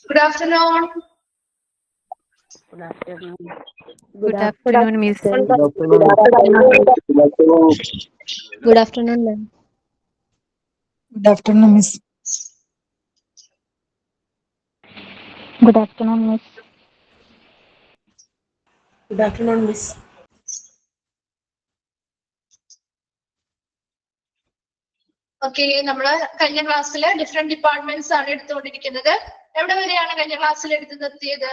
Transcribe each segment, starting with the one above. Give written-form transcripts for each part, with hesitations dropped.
Good afternoon. Good afternoon. Good afternoon, Miss. Good afternoon, ma'am. Good afternoon, Miss. Good afternoon, Miss. Good afternoon, Miss. Okay, നമ്മള് കഴിഞ്ഞ ക്ലാസ്സിൽ different departments ആണ് എടുത്തുകൊണ്ടിരിക്കുന്നത്. എവിടെ വരെയാണ് കഴിഞ്ഞ ക്ലാസ്സിൽ എടുത്ത് നിർത്തിയത്?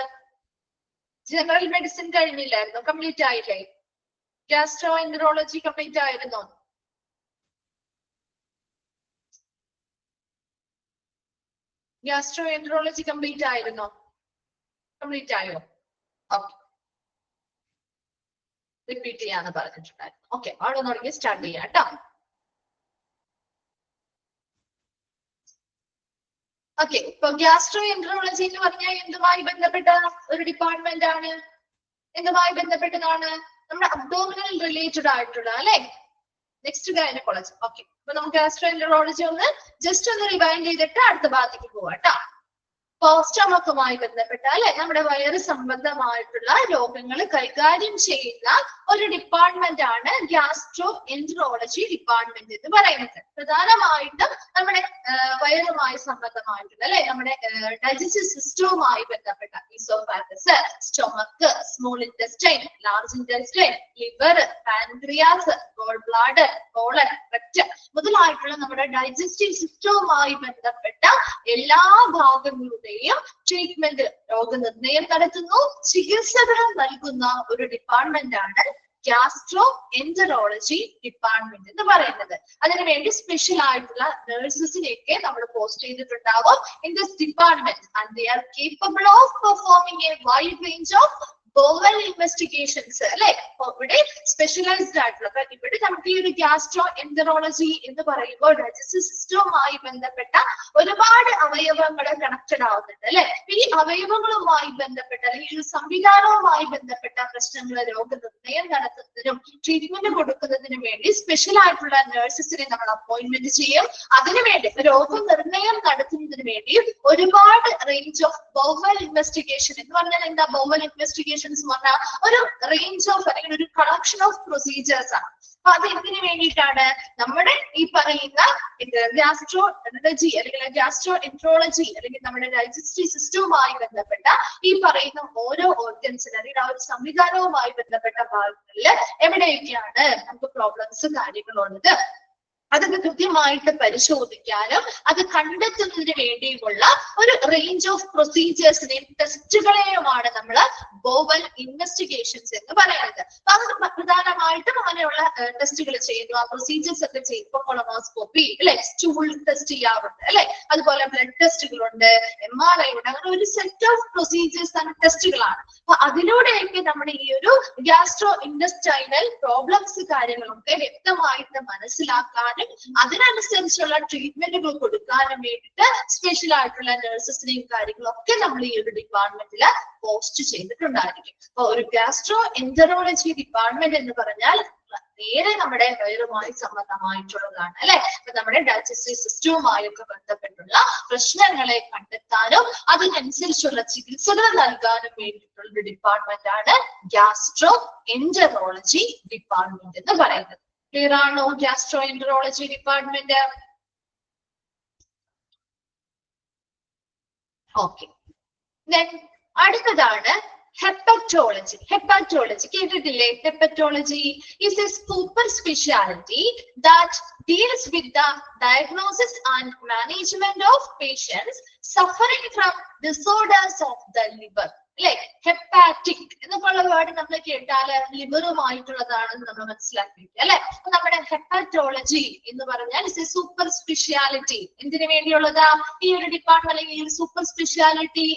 ജനറൽ മെഡിസിൻ കഴിഞ്ഞില്ലായിരുന്നു, കംപ്ലീറ്റ് ആയില്ലേ? ഗ്യാസ്ട്രോ എൻട്രോളജി കംപ്ലീറ്റ് ആയിരുന്നോ? ഗ്യാസ്ട്രോ എൻട്രോളജി കംപ്ലീറ്റ് ആയിരുന്നോ? കംപ്ലീറ്റ് ആയോ? ഓക്കെ, റിപ്പീറ്റ് ചെയ്യാന്ന് പറഞ്ഞിട്ടുണ്ടായിരുന്നു. ഓക്കെ, അവിടെ തുടങ്ങി സ്റ്റാർട്ട് ചെയ്യാം കേട്ടോ. ഓക്കെ, ഇപ്പൊ ഗ്യാസ്ട്രോ എൻട്രോളജി എന്ന് പറഞ്ഞാൽ എന്തുമായി ബന്ധപ്പെട്ട ഒരു ഡിപ്പാർട്ട്മെന്റ് ആണ്? എന്തുമായി ബന്ധപ്പെട്ടതാണ്? നമ്മുടെ അബ്ഡോമിനൽ റിലേറ്റഡ് ആയിട്ടുള്ള അല്ലെ. Next gynaecology. ഓക്കെ, അപ്പൊ നമുക്ക് ഗ്യാസ്ട്രോ എൻട്രോളജി ഒന്ന് ജസ്റ്റ് ഒന്ന് റിവൈൻഡ് ചെയ്തിട്ട് അടുത്ത ഭാഗത്തേക്ക് പോവാം കേട്ടോ. സ്റ്റൊമക്കുമായി ബന്ധപ്പെട്ട അല്ലെ, നമ്മുടെ വയറ് സംബന്ധമായിട്ടുള്ള രോഗങ്ങൾ കൈകാര്യം ചെയ്യുന്ന ഒരു ഡിപ്പാർട്ട്മെന്റ് ആണ് ഗ്യാസ്ട്രോ എൻട്രോളജി ഡിപ്പാർട്ട്മെന്റ് എന്ന് പറയുന്നത്. പ്രധാനമായിട്ടും നമ്മുടെ വയറുമായി സംബന്ധമായിട്ടുള്ള അല്ലെ, നമ്മുടെ ഡൈജസ്റ്റീവ് സിസ്റ്റവുമായി ബന്ധപ്പെട്ട oesophagus, stomach, small intestine, large intestine, liver, pancreas, gall bladder, colon, rectum മുതലായിട്ടുള്ള നമ്മുടെ ഡൈജസ്റ്റീവ് സിസ്റ്റവുമായി ബന്ധപ്പെട്ട എല്ലാ ഭാഗങ്ങളുടെയും ട്രീറ്റ്മെന്റ്, രോഗനിർണയം നടത്തുന്നു, ചികിത്സകൾ നൽകുന്ന ഒരു ഡിപ്പാർട്ട്മെന്റ് ആണ് ഗ്യാസ്ട്രോ എൻട്രോളജി ഡിപ്പാർട്ട്മെന്റ് എന്ന് പറയുന്നത്. അതിനുവേണ്ടി സ്പെഷ്യൽ ആയിട്ടുള്ള നഴ്സസിനെയൊക്കെ നമ്മൾ പോസ്റ്റ് ചെയ്തിട്ടുണ്ടാവും in this department, and they are capable of performing A wide range of vowel investigations അല്ലെ. ഇവിടെ സ്പെഷ്യലൈസ്ഡ് ആയിട്ടുള്ള, ഇവിടെ നമുക്ക് ഈ ഒരു ഗ്യാസ്ട്രോ എൻട്രോളജി എന്ന് പറയുമ്പോൾ ഡൈജസ്റ്റീവ് സിസ്റ്റവുമായി ബന്ധപ്പെട്ട ഒരുപാട് അവയവങ്ങൾ കണക്റ്റഡ് ആവുന്നുണ്ട് അല്ലെ. ഈ അവയവങ്ങളുമായി ബന്ധപ്പെട്ട അല്ലെങ്കിൽ ഈ സംവിധാനവുമായി ബന്ധപ്പെട്ട പ്രശ്നങ്ങൾ രോഗനിർണയം നടത്തുന്നതിനും ട്രീറ്റ്മെന്റ് കൊടുക്കുന്നതിനും വേണ്ടി സ്പെഷ്യൽ ആയിട്ടുള്ള നഴ്സസിനെ നമ്മൾ അപ്പോയിന്റ്മെന്റ് ചെയ്യും. അതിനുവേണ്ടി രോഗനിർണയം നടത്തുന്നതിന് വേണ്ടി ഒരുപാട് റേഞ്ച് ഓഫ് ബോവൽ ഇൻവെസ്റ്റിഗേഷൻ എന്ന് പറഞ്ഞാൽ എന്താ? ബോവൽ ഇൻവെസ്റ്റിഗേഷൻ പറഞ്ഞാൽ ഒരു റേഞ്ച് ഓഫ് അല്ലെങ്കിൽ ഒരു കളക്ഷൻ ഓഫ് പ്രൊസീജിയേഴ്സ് ആണ്. അപ്പൊ അത് എന്തിനു വേണ്ടിയിട്ടാണ്? നമ്മുടെ ഈ പറയുന്ന ഗ്യാസ്ട്രോളജി അല്ലെങ്കിൽ ഗ്യാസ്ട്രോ എൻട്രോളജി അല്ലെങ്കിൽ നമ്മുടെ ഡൈജസ്റ്റീവ് സിസ്റ്റവുമായി ബന്ധപ്പെട്ട ഈ പറയുന്ന ഓരോ ഓർഗൻസിന് അല്ലെങ്കിൽ ആ ഒരു സംവിധാനവുമായി ബന്ധപ്പെട്ട ഭാഗങ്ങളിൽ എവിടെയൊക്കെയാണ് നമുക്ക് പ്രോബ്ലംസ് കാര്യങ്ങളുള്ളത് അതൊക്കെ കൃത്യമായിട്ട് പരിശോധിക്കാനും അത് കണ്ടെത്തുന്നതിന് വേണ്ടിയുമുള്ള ഒരു റേഞ്ച് ഓഫ് പ്രൊസീജിയേഴ്സിനെയും ടെസ്റ്റുകളെയുമാണ് നമ്മൾ ബോവൽ ഇൻവെസ്റ്റിഗേഷൻസ് എന്ന് പറയുന്നത്. അപ്പൊ അത് പ്രധാനമായിട്ടും അങ്ങനെയുള്ള ടെസ്റ്റുകൾ ചെയ്യുന്നു, ആ പ്രൊസീജിയേഴ്സ് ഒക്കെ ചെയ്യുന്നു. കൊളോണോസ്കോപ്പി അല്ലെ, സ്റ്റൂൾ ടെസ്റ്റ് ചെയ്യാറുണ്ട് അല്ലെ, അതുപോലെ ബ്ലഡ് ടെസ്റ്റുകളുണ്ട്, MRI ഉണ്ട്. അങ്ങനെ ഒരു സെറ്റ് ഓഫ് പ്രൊസീജിയേഴ്സ് ആണ്, ടെസ്റ്റുകളാണ്. അപ്പൊ അതിലൂടെയൊക്കെ നമ്മുടെ ഈ ഒരു ഗ്യാസ്ട്രോ ഇൻറ്റെസ്റ്റൈനൽ പ്രോബ്ലംസ് കാര്യങ്ങളൊക്കെ വ്യക്തമായിട്ട് മനസ്സിലാക്കാനും അതിനനുസരിച്ചുള്ള ട്രീറ്റ്മെന്റുകൾ കൊടുക്കാനും വേണ്ടിയിട്ട് സ്പെഷ്യൽ ആയിട്ടുള്ള നഴ്സസിനെയും കാര്യങ്ങളൊക്കെ നമ്മൾ ഈ ഒരു ഡിപ്പാർട്ട്മെന്റിൽ പോസ്റ്റ് ചെയ്തിട്ടുണ്ടായിരിക്കും. അപ്പൊ ഒരു ഗ്യാസ്ട്രോ എൻട്രോളജി ഡിപ്പാർട്ട്മെന്റ് എന്ന് പറഞ്ഞാൽ നേരെ നമ്മുടെ വയറുമായി സംബന്ധമായിട്ടുള്ളതാണ് അല്ലെ. അപ്പൊ നമ്മുടെ ഡൈജസ്റ്റീവ് സിസ്റ്റവുമായൊക്കെ ബന്ധപ്പെട്ടുള്ള പ്രശ്നങ്ങളെ കണ്ടെത്താനും അതിനനുസരിച്ചുള്ള ചികിത്സകൾ നൽകാനും വേണ്ടിയിട്ടുള്ള ഒരു ഡിപ്പാർട്ട്മെന്റ് ആണ് ഗ്യാസ്ട്രോ എൻട്രോളജി ഡിപ്പാർട്ട്മെന്റ് എന്ന് പറയുന്നത്. ക്ലിയർ ആണോ? Gastro enterology department. ഓക്കെ, അടുത്തതാണ് ഹെപ്പറ്റോളജി. ഹെപ്പറ്റോളജി കേട്ടിട്ടില്ലേ? Hepatology is a super specialty that deals with the diagnosis and management of patients suffering from disorders of the liver. അല്ലെ, hepatic എന്നൊക്കെയുള്ള word നമ്മൾ കേട്ടാല് ലിവറുമായിട്ടുള്ളതാണെന്ന് നമ്മൾ മനസ്സിലാക്കി അല്ലെ. അപ്പൊ നമ്മുടെ ഹെപ്പറ്റോളജി എന്ന് പറഞ്ഞാൽ ഇസ് എ സൂപ്പർ സ്പെഷ്യാലിറ്റി. എന്തിനു വേണ്ടിയുള്ളതാ? ഈ ഒരു ഡിപ്പാർട്ട്മെന്റ് അല്ലെങ്കിൽ ഈ ഒരു സൂപ്പർ സ്പെഷ്യാലിറ്റി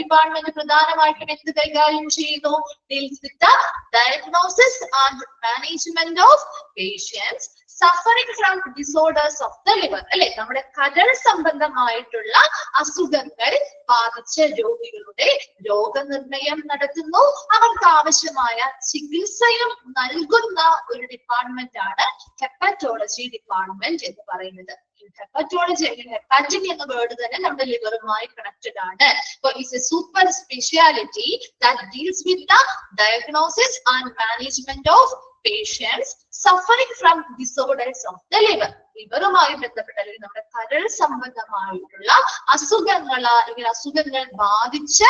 ഡിപ്പാർട്ട്മെന്റ് പ്രധാനമായിട്ടും എന്ത് കൈകാര്യം ചെയ്യുന്നു? Deals with the diagnosis and management of patients suffering from disorders of the liver അല്ലെ. നമ്മുടെ കരൾ സംബന്ധമായിട്ടുള്ള അസുഖങ്ങൾ ബാധിച്ച രോഗികളുടെ രോഗനിർണയം നടത്തുന്നു, അവർക്ക് ആവശ്യമായ ചികിത്സയും നൽകുന്ന ഒരു ഡിപ്പാർട്ട്മെന്റ് ആണ് ഹെപ്പറ്റോളജി ഡിപ്പാർട്ട്മെന്റ് എന്ന് പറയുന്നത്. in hepatology. Hepatic എന്ന വേർഡ് തന്നെ നമ്മുടെ ലിവറുമായി കണക്റ്റഡ് ആണ്. So it's a super speciality that deals with the diagnosis and management of patients suffering from disorders of the liver. ലിവറുമായി ബന്ധപ്പെട്ട അല്ലെങ്കിൽ നമ്മുടെ കരൾ സംബന്ധമായിട്ടുള്ള അസുഖങ്ങൾ അല്ലെങ്കിൽ അസുഖങ്ങൾ ബാധിച്ച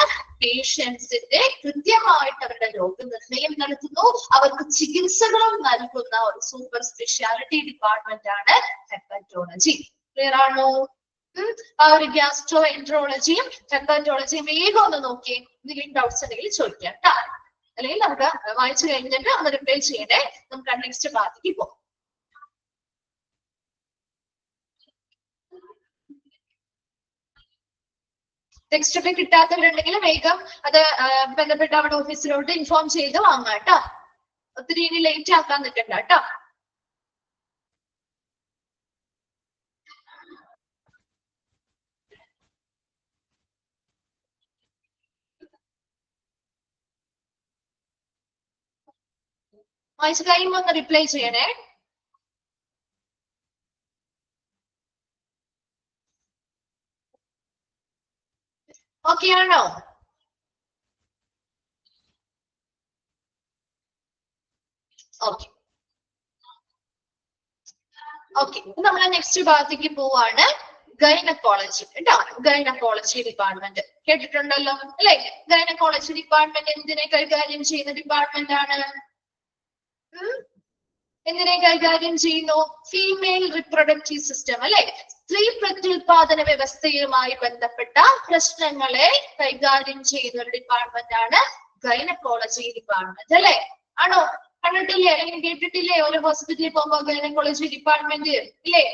പേഷ്യൻസിന്റെ കൃത്യമായിട്ട് അവരുടെ രോഗനിർണയം നടത്തുന്നു, അവർക്ക് ചികിത്സകളും നൽകുന്ന ഒരു സൂപ്പർ സ്പെഷ്യാലിറ്റി ഡിപ്പാർട്ട്മെന്റ് ആണ് ഹെപ്പറ്റോളജി. ക്ലിയർ ആണോ? ആ ഒരു ഗ്യാസ്ട്രോ എൻട്രോളജിയും ഹെപ്പറ്റോളജിയും വേഗം ഒന്ന് നോക്കിയേ, എന്തെങ്കിലും ഡൗട്ട്സ് ഉണ്ടെങ്കിൽ ചോദിക്കാം കേട്ടോ. അല്ലെങ്കിൽ നമുക്ക് വായിച്ചു കഴിഞ്ഞിട്ട് ഒന്ന് റിപ്ലൈ ചെയ്യണേ. നമുക്ക് നെക്സ്റ്റ് ഭാഗത്തേക്ക് പോകാം. ടെക്സ്റ്റ് ഒക്കെ കിട്ടാത്തവരുണ്ടെങ്കിൽ വേഗം അത് ബന്ധപ്പെട്ട അവിടെ ഓഫീസിലോട്ട് ഇൻഫോം ചെയ്ത് വാങ്ങാം കേട്ടോ. ഒത്തിരി ഇനി ലേറ്റ് ആക്കാൻ നിൽക്കണ്ട കേട്ടോ. വായിച്ചു കഴിയുമ്പോ ഒന്ന് റിപ്ലൈ ചെയ്യണേ. ഓക്കെ ആണോ? ഓക്കെ ഓക്കെ, നമ്മളെ നെക്സ്റ്റ് ഭാഗത്തേക്ക് പോവാണ്. ഗൈനക്കോളജി കേട്ടോ. ഗൈനക്കോളജി ഡിപ്പാർട്ട്മെന്റ് കേട്ടിട്ടുണ്ടല്ലോ അല്ലെ? ഗൈനക്കോളജി ഡിപ്പാർട്ട്മെന്റ് എന്തിനെ കൈകാര്യം ചെയ്യുന്ന ഡിപ്പാർട്ട്മെന്റ് ആണ്? എന്തിനെ കൈകാര്യം ചെയ്യുന്നു? ഫീമെയിൽ റിപ്രൊഡക്റ്റീവ് സിസ്റ്റം അല്ലെ? സ്ത്രീ പ്രത്യുൽപാദന വ്യവസ്ഥയുമായി ബന്ധപ്പെട്ട പ്രശ്നങ്ങളെ കൈകാര്യം ചെയ്യുന്ന ഒരു ഡിപ്പാർട്ട്മെന്റ് ആണ് ഗൈനക്കോളജി ഡിപ്പാർട്ട്മെന്റ് അല്ലെ? ആണോ? കണ്ടിട്ടില്ലേ അല്ലെങ്കിൽ കേട്ടിട്ടില്ലേ? ഒരു ഹോസ്പിറ്റലിൽ പോകുമ്പോ ഗൈനക്കോളജി ഡിപ്പാർട്ട്മെന്റ് ഇല്ലേ?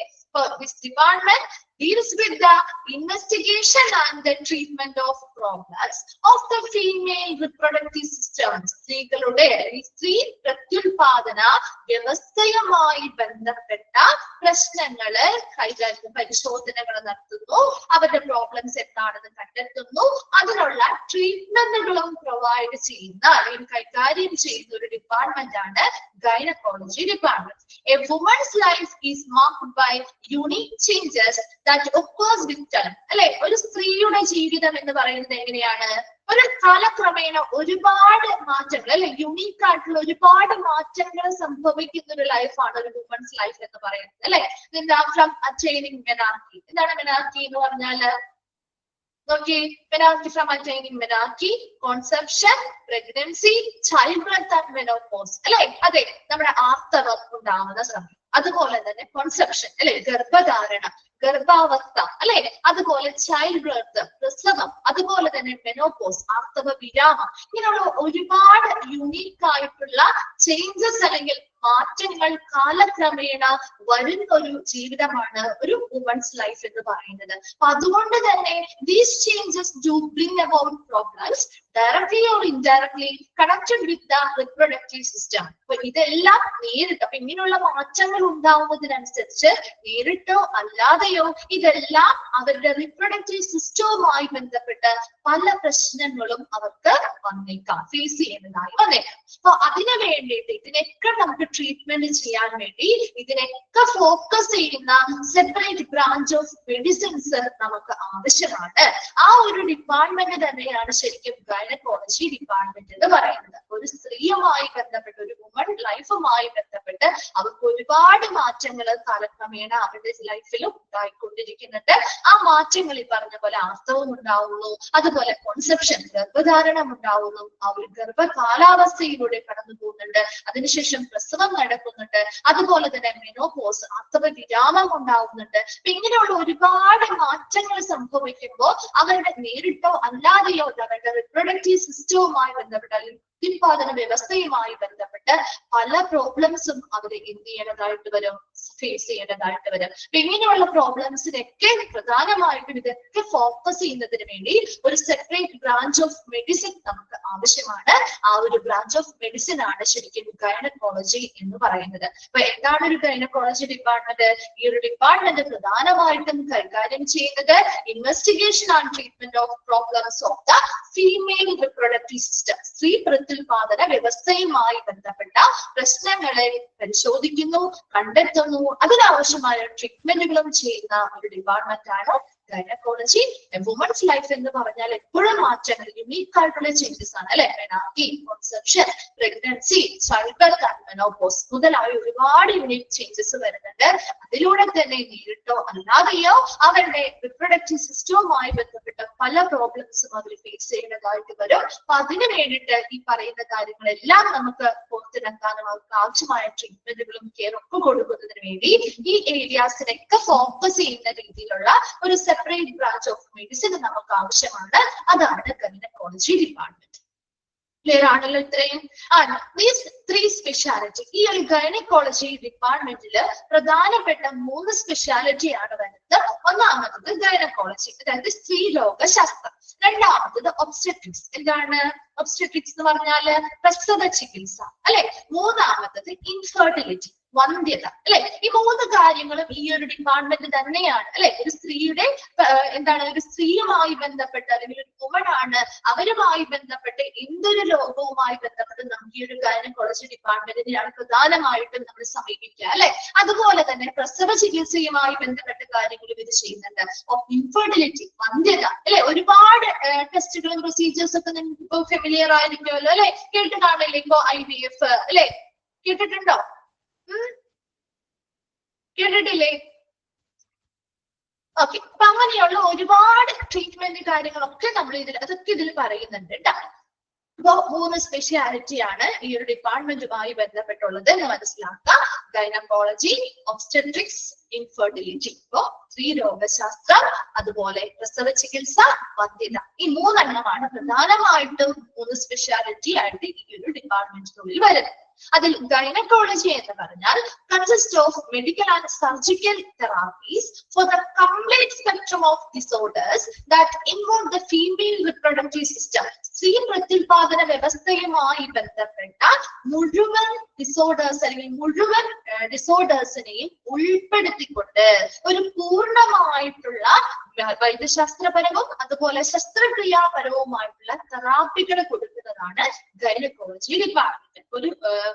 This department deals with the investigation and the treatment of problems of the female reproductive system. സ്ത്രീകളുടെ സ്ത്രീ പ്രത്യുൽപാദന വ്യവസ്ഥയുമായി ബന്ധപ്പെട്ട പ്രശ്നങ്ങള് കൈകാര്യം പരിശോധനകൾ നടത്തുന്നു, അവരുടെ പ്രോബ്ലംസ് എന്താണെന്ന് കണ്ടെത്തുന്നു, അതിനുള്ള ട്രീറ്റ്മെന്റുകളും പ്രൊവൈഡ് ചെയ്യുന്ന അല്ലെങ്കിൽ കൈകാര്യം ചെയ്യുന്ന ഒരു ഡിപ്പാർട്ട്മെന്റ് ആണ് gynaecology department. A woman's life is marked by unique changes that occurs with time. അല്ലെ? ഒരു സ്ത്രീയുടെ ജീവിതം എന്ന് പറയുന്നത് എങ്ങനെയാണ്? ഒരു കാലക്രമേണ ഒരുപാട് മാറ്റങ്ങൾ അല്ലെ, യുണീക്ക് ആയിട്ടുള്ള ഒരുപാട് മാറ്റങ്ങൾ സംഭവിക്കുന്ന ഒരു ലൈഫാണ് ഒരു വുമൻസ് ലൈഫ് എന്ന് പറയുന്നത് അല്ലെ? From attaining menarche. എന്താണ് മെനാർക്കി എന്ന് പറഞ്ഞാല്? നോക്കി, menarche from attaining menarche, Concepcion, pregnancy, child birth and menopause അല്ലെ? അതെ, നമ്മുടെ ആർത്തവം ഉണ്ടാവുന്ന സമയം. അതുപോലെ തന്നെ കോൺസെപ്ഷൻ അല്ലെ, ഗർഭധാരണ, ഗർഭാവസ്ഥ അല്ലെ? അതുപോലെ ചൈൽഡ് ബർത്ത്, പ്രസവം, അതുപോലെ തന്നെ മെനോപോസ്, ആർത്തവ വിരാമം. ഇങ്ങനെയുള്ള ഒരുപാട് യുണീക്ക് ആയിട്ടുള്ള ചേഞ്ചസ് അല്ലെങ്കിൽ മാറ്റങ്ങൾ കാലക്രമേണ വരുന്ന ഒരു ജീവിതമാണ് ഒരു വുമൻസ് ലൈഫ് എന്ന് പറയുന്നത്. അപ്പൊ അതുകൊണ്ട് തന്നെ these changes do bring about problems directly or indirectly connected with the reproductive system. അപ്പൊ ഇതെല്ലാം നേരിട്ട്, അപ്പൊ ഇങ്ങനെയുള്ള മാറ്റങ്ങൾ ഉണ്ടാവുന്നതിനനുസരിച്ച് നേരിട്ടോ അല്ലാതെയോ ഇതെല്ലാം അവരുടെ റിപ്രൊഡക്റ്റീവ് സിസ്റ്റവുമായി ബന്ധപ്പെട്ട് പല പ്രശ്നങ്ങളും അവർക്ക് വന്നേക്കാം, ഫേസ് ചെയ്യുന്നതായി വന്നേക്കാം. അപ്പൊ അതിനു വേണ്ടിയിട്ട് ഇതിനൊക്കെ നമുക്ക് ട്രീറ്റ്മെന്റ് ചെയ്യാൻ വേണ്ടി ഇതിനൊക്കെ ഫോക്കസ് ചെയ്യുന്ന സെപ്പറേറ്റ് ബ്രാഞ്ച് ഓഫ് മെഡിസിൻസ് നമുക്ക് ആവശ്യമാണ്. ആ ഒരു ഡിപ്പാർട്ട്മെന്റ് തന്നെയാണ് ശരിക്കും ഗൈനക്കോളജി ഡിപ്പാർട്ട്മെന്റ് എന്ന് പറയുന്നത്. ഒരു സ്ത്രീയുമായി ബന്ധപ്പെട്ട്, ഒരു വുമൺ ലൈഫുമായി ബന്ധപ്പെട്ട് അവർക്ക് ഒരുപാട് മാറ്റങ്ങൾ കാലക്രമേണ അവരുടെ ലൈഫിലും ഉണ്ടായിക്കൊണ്ടിരിക്കുന്നുണ്ട്. ആ മാറ്റങ്ങൾ ഈ പറഞ്ഞ പോലെ ആർത്തവം ഉണ്ടാവുന്നു, അതുപോലെ കോൺസെപ്ഷൻ ഗർഭധാരണം ഉണ്ടാവുന്നു, ആ ഒരു ഗർഭകാലാവസ്ഥയിലൂടെ കടന്നു പോകുന്നുണ്ട്, അതിനുശേഷം പ്രസവം നടക്കുന്നുണ്ട്, അതുപോലെ തന്നെ മെനോപോസ്, ആർത്തവ വിരാമം ഉണ്ടാവുന്നുണ്ട്. ഇങ്ങനെയുള്ള ഒരുപാട് മാറ്റങ്ങൾ സംഭവിക്കുമ്പോൾ അവരുടെ നേരിട്ടോ അല്ലാതെയോ അവരുടെ റിപ്രൊഡക്റ്റീവ് സിസ്റ്റവുമായി ബന്ധപ്പെട്ട ഉത്പാദന വ്യവസ്ഥയുമായി ബന്ധപ്പെട്ട് പല പ്രോബ്ലംസും അവർ എന്ത് ചെയ്യേണ്ടതായിട്ട് വരും, ഫേസ് ചെയ്യേണ്ടതായിട്ട് വരും. ഇങ്ങനെയുള്ള പ്രോബ്ലംസിനൊക്കെ പ്രധാനമായിട്ടും ഇതൊക്കെ ഫോക്കസ് ചെയ്യുന്നതിന് വേണ്ടി ഒരു സെപ്പറേറ്റ് ബ്രാഞ്ച് ഓഫ് മെഡിസിൻ നമുക്ക് ആവശ്യമാണ്. ആ ഒരു ബ്രാഞ്ച് ഓഫ് മെഡിസിൻ ആണ് ശരിക്കും ഗൈനക്കോളജി എന്ന് പറയുന്നത്. അപ്പൊ എന്താണ് ഒരു ഗൈനക്കോളജി ഡിപ്പാർട്ട്മെന്റ്? ഈ ഒരു ഡിപ്പാർട്ട്മെന്റ് പ്രധാനമായിട്ടും കൈകാര്യം ചെയ്യുന്നത് investigation and treatment of problems of the female reproductive system. സ്ത്രീ പ്രത്യുൽപാദന വ്യവസ്ഥയുമായി ബന്ധപ്പെട്ട പ്രശ്നങ്ങളെ പരിശോധിക്കുന്നു, കണ്ടെത്തുന്നു, അതിനാവശ്യമായ ട്രീറ്റ്മെന്റുകളും ചെയ്യുന്ന ഒരു ഡിപ്പാർട്ട്മെന്റ് ആണ് ഗൈനക്കോളജി. വുമൺസ് ലൈഫ് എന്ന് പറഞ്ഞാൽ എപ്പോഴും മാറ്റങ്ങൾ, യുണീക്ക് ആയിട്ടുള്ള ചേഞ്ചസ് ആണ് അല്ലെ. Concepcion, pregnancy, child birth and menopause മുതലായ ഒരുപാട് യുണീക്ക് ചേഞ്ചസ് വരുന്നുണ്ട്. അതിലൂടെ തന്നെ നേരിട്ടോ അല്ലാതെയോ അവരുടെ റിപ്രൊഡക്റ്റീവ് സിസ്റ്റവുമായി ബന്ധപ്പെട്ട പല പ്രോബ്ലംസും അവർ ഫേസ് ചെയ്യേണ്ടതായിട്ട് വരും. അപ്പൊ അതിന് വേണ്ടിയിട്ട് ഈ പറയുന്ന കാര്യങ്ങളെല്ലാം നമുക്ക് പുറത്തിറക്കാനും അവർക്ക് ആവശ്യമായ ട്രീറ്റ്മെന്റുകളും കെയർ ഒക്കെ കൊടുക്കുന്നതിന് വേണ്ടി ഈ ഏരിയാസിനൊക്കെ ഫോക്കസ് ചെയ്യുന്ന രീതിയിലുള്ള ഒരു സെപ്പറേറ്റ് ബ്രാഞ്ച് ഓഫ് മെഡിസിൻ നമുക്ക് ആവശ്യമാണ്. അതാണ് ഗൈനക്കോളജി ഡിപ്പാർട്ട്മെന്റ്. ക്ലിയർ ആണല്ലോ ഇത്രയും? ദീസ് 3 സ്പെഷ്യാലിറ്റി, ഈ ഒരു ഗൈനക്കോളജി ഡിപ്പാർട്ട്മെന്റില് പ്രധാനപ്പെട്ട 3 സ്പെഷ്യാലിറ്റിയാണ് വരുന്നത്. ഒന്നാമത്തത് ഗൈനക്കോളജി, അതായത് സ്ത്രീരോഗശാസ്ത്രം. രണ്ടാമത്തത് ഒബ്സ്റ്റെട്രിക്സ്. എന്താണ് ഒബ്സ്റ്റെട്രിക്സ് എന്ന് പറഞ്ഞാല്? പ്രസവ ചികിത്സ അല്ലെ. മൂന്നാമത്തത് ഇൻഫെർട്ടിലിറ്റി, വന്ധ്യത അല്ലെ. ഈ 3 കാര്യങ്ങളും ഈ ഒരു ഡിപ്പാർട്ട്മെന്റ് തന്നെയാണ് അല്ലെ. ഒരു സ്ത്രീയുടെ ഒരു സ്ത്രീയുമായി ബന്ധപ്പെട്ട് അല്ലെങ്കിൽ ഒരു വുമൺ ആണ്, അവരുമായി ബന്ധപ്പെട്ട് എന്തൊരു രോഗവുമായി ബന്ധപ്പെട്ട് നമുക്ക് ഈ ഒരു ഗൈനക്കോളജി ഡിപ്പാർട്ട്മെന്റിനെയാണ് പ്രധാനമായിട്ടും നമ്മൾ സമീപിക്കുക അല്ലെ. അതുപോലെ തന്നെ പ്രസവ ചികിത്സയുമായി ബന്ധപ്പെട്ട കാര്യങ്ങളും ഇത് ചെയ്യുന്നുണ്ട്. ഇൻഫെർട്ടിലിറ്റി, വന്ധ്യത അല്ലെ. ഒരുപാട് ടെസ്റ്റുകളും പ്രൊസീജിയേഴ്സ് ഒക്കെ നിങ്ങൾക്ക് ഇപ്പൊ ഫെമിലിയർ ആയിരിക്കുമല്ലോ അല്ലെ. കേട്ട് കാണില്ലേ ഇപ്പൊ IVF അല്ലെ? കേട്ടിട്ടുണ്ടോ? കേട്ടിട്ടില്ലേ? ഓക്കെ. അപ്പൊ അങ്ങനെയുള്ള ഒരുപാട് ട്രീറ്റ്മെന്റ് കാര്യങ്ങളൊക്കെ നമ്മൾ അതൊക്കെ ഇതിൽ പറയുന്നുണ്ട് കേട്ടോ. അപ്പൊ 3 സ്പെഷ്യാലിറ്റിയാണ് ഈ ഒരു ഡിപ്പാർട്ട്മെന്റുമായി ബന്ധപ്പെട്ടുള്ളത് എന്ന് മനസ്സിലാക്കാം. Gynaecology, obstetrics, infertility. ഇപ്പോ സ്ത്രീരോഗശാസ്ത്രം, അതുപോലെ പ്രസവ ചികിത്സ, വന്ധ്യത. ഈ 3 എണ്ണമാണ് പ്രധാനമായിട്ടും 3 സ്പെഷ്യാലിറ്റി ആയിട്ട് ഈ ഒരു ഡിപ്പാർട്ട്മെന്റിനുള്ളിൽ വരുന്നത്. അതിൽ ഗൈനക്കോളജി എന്ന് പറഞ്ഞാൽ consist of medical and surgical therapies for the complete spectrum of disorders that involve the female reproductive system. സ്ത്രീ പ്രത്യുൽപാദന വ്യവസ്ഥയുമായി ബന്ധപ്പെട്ട മുഴുവൻ ഡിസോർഡേഴ്സ് അല്ലെങ്കിൽ മുഴുവൻ ഡിസോർഡേഴ്സിനെയും ഉൾപ്പെടുത്തിക്കൊണ്ട് ഒരു പൂർണ്ണമായിട്ടുള്ള വൈദ്യശാസ്ത്രപരവും അതുപോലെ ശസ്ത്രക്രിയാപരവുമായിട്ടുള്ള തെറാപ്പികൾ കൊടുക്കുന്നതാണ് ഗൈനക്കോളജി ഡിപ്പാർട്ട്മെന്റ്. ഒരു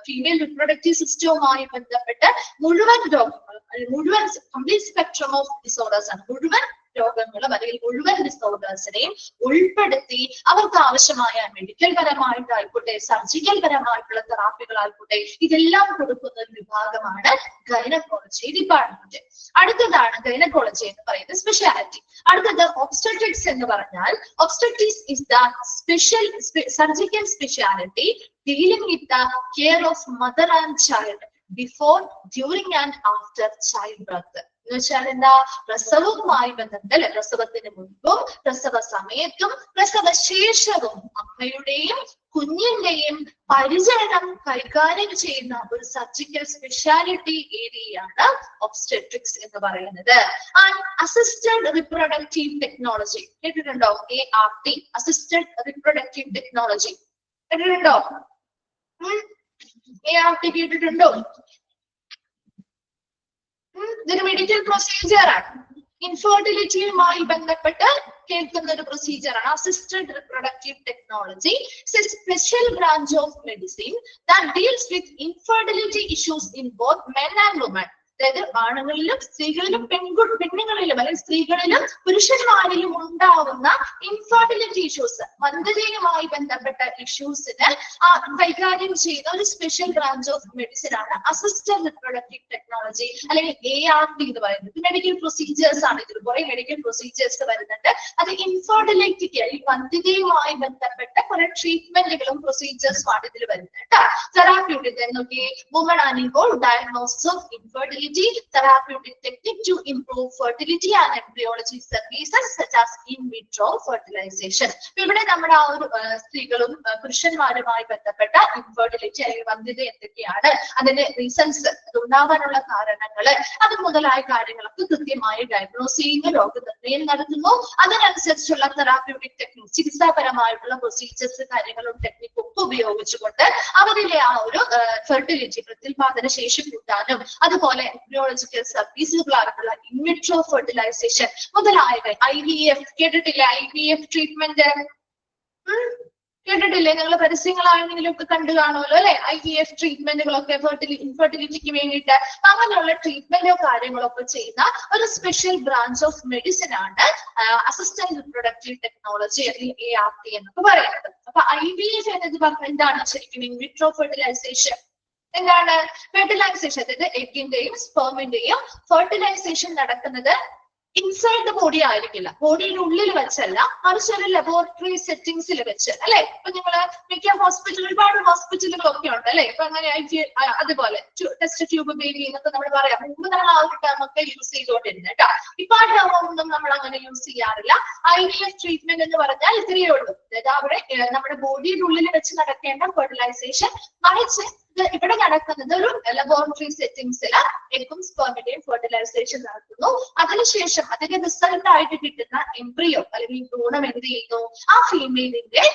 ഫീമെയിൽ റിപ്രൊഡക്റ്റീവ് സിസ്റ്റവുമായി ബന്ധപ്പെട്ട് മുഴുവൻ രോഗങ്ങളും, മുഴുവൻ കംപ്ലീറ്റ് സ്പെക്ട്രം ഓഫ് ഡിസോർഡേഴ്സ് ആണ്, മുഴുവൻ രോഗങ്ങളും അല്ലെങ്കിൽ മുഴുവൻ ഡിസോർഡേഴ്സിനെയും ഉൾപ്പെടുത്തി അവർക്ക് ആവശ്യമായ മെഡിക്കൽ പരമായിട്ടായിക്കോട്ടെ സർജിക്കൽ പരമായിട്ടുള്ള തെറാപ്പികളായിക്കോട്ടെ ഇതെല്ലാം കൊടുക്കുന്ന ഒരു വിഭാഗമാണ് ഗൈനക്കോളജി ഡിപ്പാർട്ട്മെന്റ്. അടുത്തതാണ് ഗൈനക്കോളജി എന്ന് പറയുന്ന സ്പെഷ്യാലിറ്റി. അടുത്തത് ഒബ്സ്റ്റെട്രിക്സ് എന്ന് പറഞ്ഞാൽ obstetrics is the special surgical speciality dealing with the care of mother and child before, during and after child birth. എന്ന് വെച്ചാൽ എന്താ? പ്രസവവുമായി ബന്ധപ്പെട്ട് അല്ലെ, പ്രസവത്തിന് മുൻപും പ്രസവ സമയത്തും പ്രസവ ശേഷവും അമ്മയുടെയും കുഞ്ഞിന്റെയും പരിചരണം കൈകാര്യം ചെയ്യുന്ന ഒരു സർജിക്കൽ സ്പെഷ്യാലിറ്റി ഏരിയയാണ് ഒബ്സ്റ്റെട്രിക്സ് എന്ന് പറയുന്നത്. ആൻഡ് അസിസ്റ്റഡ് റിപ്രൊഡക്റ്റീവ് ടെക്നോളജി കേട്ടിട്ടുണ്ടോ? ART, അസിസ്റ്റഡ് റിപ്രൊഡക്റ്റീവ് ടെക്നോളജി കേട്ടിട്ടുണ്ടോ? ART കേട്ടിട്ടുണ്ടോ? ഇതൊരു മെഡിക്കൽ പ്രൊസീജിയർ ആണ്. ഇൻഫെർട്ടിലിറ്റിയുമായി ബന്ധപ്പെട്ട് കേൾക്കുന്ന ഒരു പ്രൊസീജിയർ ആണ് assisted reproductive technology. Special branch of medicine that deals with infertility issues in both men and woman. അതായത് ആണുങ്ങളിലും സ്ത്രീകളിലും പെണ്ണുങ്ങളിലും അല്ലെങ്കിൽ സ്ത്രീകളിലും പുരുഷന്മാരിലും ഉണ്ടാവുന്ന ഇൻഫെർട്ടിലിറ്റി ഇഷ്യൂസ്, വന്ധ്യതയുമായി ബന്ധപ്പെട്ട ഇഷ്യൂസിന് കൈകാര്യം ചെയ്യുന്ന ഒരു സ്പെഷ്യൽ ബ്രാഞ്ച് ഓഫ് മെഡിസിൻ ആണ് അസിസ്റ്റഡ് റിപ്രൊഡക്റ്റീവ് ടെക്നോളജി അല്ലെങ്കിൽ ART എന്ന് പറയുന്നത്. മെഡിക്കൽ പ്രൊസീജിയേഴ്സ് ആണ്. ഇതിൽ കുറെ മെഡിക്കൽ പ്രൊസീജിയേഴ്സ് വരുന്നുണ്ട്. അത് ഇൻഫെർട്ടിലിറ്റിക്ക് ഈ വന്ധ്യതയുമായി ബന്ധപ്പെട്ട കുറെ ട്രീറ്റ്മെന്റുകളും പ്രൊസീജിയേഴ്സും ആണ് ഇതിൽ വരുന്നത്. തെറാപ്യൂട്ടിക് നോക്കി, വുമൺ ആനിപ്പോൾ diagnosis of infertility, therapeutic technique to improve fertility and embryology services such as in vitro fertilization. ഇവിടെ നമ്മുടെ ആ ഒരു സ്ത്രീകളും പുരുഷന്മാരുമായി ബന്ധപ്പെട്ട ഇൻഫെർട്ടിലിറ്റി അല്ലെങ്കിൽ വന്ധ്യത എന്തൊക്കെയാണ്, അതിന്റെ റീസൺസ്, അത് ഉണ്ടാവാനുള്ള കാരണങ്ങള്, അത് മുതലായ കാര്യങ്ങളൊക്കെ കൃത്യമായി ഡയഗ്നോസ് ചെയ്യുന്നു, രോഗനിർണയം നടത്തുന്നു. അതിനനുസരിച്ചുള്ള തെറാപ്യൂട്ടിക് ടെക്നിക്, ചികിത്സാപരമായിട്ടുള്ള പ്രൊസീജിയേഴ്സ് കാര്യങ്ങളും ടെക്നിക്കും ഒക്കെ ഉപയോഗിച്ചുകൊണ്ട് അവരിലെ ആ ഒരു ഫെർട്ടിലിറ്റി പ്രത്യുൽപാദന ശേഷി കൂട്ടാനും അതുപോലെ എംബ്രിയോളജിക്കൽ സർവീസുകളായിട്ടുള്ള ഇൻവിട്രോ ഫെർട്ടിലൈസേഷൻ മുതലായവ. IVF കേട്ടിട്ടില്ല? IVF ട്രീറ്റ്മെന്റ് കേട്ടിട്ടില്ലേ? നിങ്ങൾ പരസ്യങ്ങളാണെങ്കിലും ഒക്കെ കണ്ടു കാണുമല്ലോ അല്ലെ? IVF ട്രീറ്റ്മെന്റുകളൊക്കെ ഇൻഫെർട്ടിലിറ്റിക്ക് വേണ്ടിയിട്ട് അങ്ങനെയുള്ള ട്രീറ്റ്മെന്റോ കാര്യങ്ങളോ ഒക്കെ ചെയ്യുന്ന ഒരു സ്പെഷ്യൽ ബ്രാഞ്ച് ഓഫ് മെഡിസിൻ ആണ് അസിസ്റ്റന്റ് റിപ്രൊഡക്റ്റീവ് ടെക്നോളജി അല്ലെങ്കിൽ ART എന്നൊക്കെ പറയുന്നത്. അപ്പൊ IVF എന്നത് പറഞ്ഞാൽ എന്താണ് ശരിക്കും? In vitro fertilization. എന്താണ് ഫെർട്ടിലൈസേഷൻ? അതായത് എഗിന്റെയും സ്പെർമിന്റെയും ഫെർട്ടിലൈസേഷൻ നടക്കുന്നത് ഇൻസൈഡ് ദ ബോഡി ആയിരിക്കില്ല, ബോഡിയുടെ ഉള്ളിൽ വെച്ചല്ല, മറിച്ച് ഒരു ലബോറട്ടറി സെറ്റിംഗ്സിൽ വെച്ച് അല്ലെ? ഇപ്പൊ നിങ്ങള് മിക്ക ഒരുപാട് ഹോസ്പിറ്റലുകളൊക്കെ ഉണ്ട് അല്ലെ? ഇപ്പൊ അങ്ങനെ അതുപോലെ ടെസ്റ്റ് ട്യൂബ് ബേബി എന്നൊക്കെ നമ്മൾ പറയാം. മുമ്പ് നമ്മൾ ആ ഒരു ടേം ഒക്കെ യൂസ് ചെയ്തുകൊണ്ടിരുന്നത് കേട്ടോ. ഇപ്പൊ ആ ടേം ഒന്നും നമ്മൾ അങ്ങനെ യൂസ് ചെയ്യാറില്ല. IVF ട്രീറ്റ്മെന്റ് എന്ന് പറഞ്ഞാൽ ഇത്രയേ ഉള്ളൂ. അതായത് അവിടെ നമ്മുടെ ബോഡിയുടെ ഉള്ളിൽ വെച്ച് നടക്കേണ്ട ഫെർട്ടിലൈസേഷൻ മറിച്ച് ഇവിടെ നടക്കുന്നത് ഒരു ലബോറട്ടറി സെറ്റിംഗ്സിൽ എഗും സ്പെർമിന്റെയും ഫെർട്ടിലൈസേഷൻ നടത്തുന്നു. അതിനുശേഷം അതിന്റെ റിസൾട്ട് ആയിട്ട് കിട്ടുന്ന എംബ്രിയോ അല്ലെങ്കിൽ ഭ്രൂണം എന്ത് ചെയ്യുന്നു? ആ ഫീമെയിലിന്റെ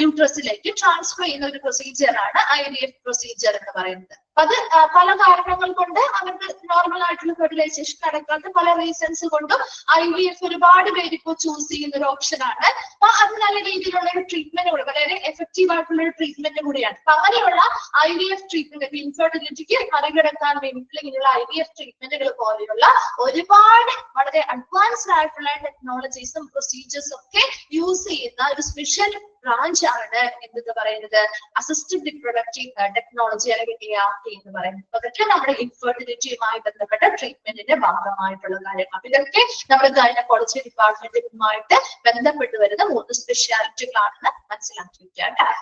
യൂട്രസിലേക്ക് ട്രാൻസ്ഫർ ചെയ്യുന്ന ഒരു പ്രൊസീജിയർ ആണ് IVF പ്രൊസീജിയർ എന്ന് പറയുന്നത്. അത് പല കാരണങ്ങൾ കൊണ്ട് അവർക്ക് നോർമൽ ആയിട്ടുള്ള ഫെർട്ടിലൈസേഷൻ നടക്കാത്ത പല റീസൺസ് കൊണ്ടും IVF ഒരുപാട് പേര് ഇപ്പോൾ ചൂസ് ചെയ്യുന്ന ഒരു ഓപ്ഷൻ ആണ്. അപ്പൊ അത് നല്ല രീതിയിലുള്ള ഒരു ട്രീറ്റ്മെന്റ് കൂടെ, വളരെ എഫക്റ്റീവ് ആയിട്ടുള്ള ഒരു ട്രീറ്റ്മെന്റ് കൂടിയാണ്. അപ്പൊ അങ്ങനെയുള്ള IVF ട്രീറ്റ്മെന്റ് ഇൻഫെർട്ടിലിറ്റിക്ക് മറികടക്കാൻ വേണ്ടിയിട്ടുള്ള ഇങ്ങനെയുള്ള IVF ട്രീറ്റ്മെന്റുകൾ പോലെയുള്ള ഒരുപാട് വളരെ അഡ്വാൻസ്ഡ് ആയിട്ടുള്ള ടെക്നോളജീസും പ്രൊസീജിയേഴ്സും ഒക്കെ യൂസ് ചെയ്യുന്ന ഒരു സ്പെഷ്യൽ ബ്രാഞ്ച് ആണ് എന്തെന്ന് പറയുന്നത് അസിസ്റ്റഡ് റിപ്രൊഡക്റ്റീവ് ടെക്നോളജി അല്ലെങ്കിൽ ART എന്ന് പറയുന്നത്. അതൊക്കെ നമ്മുടെ ഇൻഫെർട്ടിലിറ്റിയുമായി ബന്ധപ്പെട്ട ട്രീറ്റ്മെന്റിന്റെ ഭാഗമായിട്ടുള്ള കാര്യങ്ങൾ. ഇതൊക്കെ നമ്മുടെ ഗൈനക്കോളജി ഡിപ്പാർട്ട്മെന്റുമായിട്ട് ബന്ധപ്പെട്ട് വരുന്ന 3 സ്പെഷ്യാലിറ്റികളാണെന്ന് മനസ്സിലാക്കി വെക്കാം.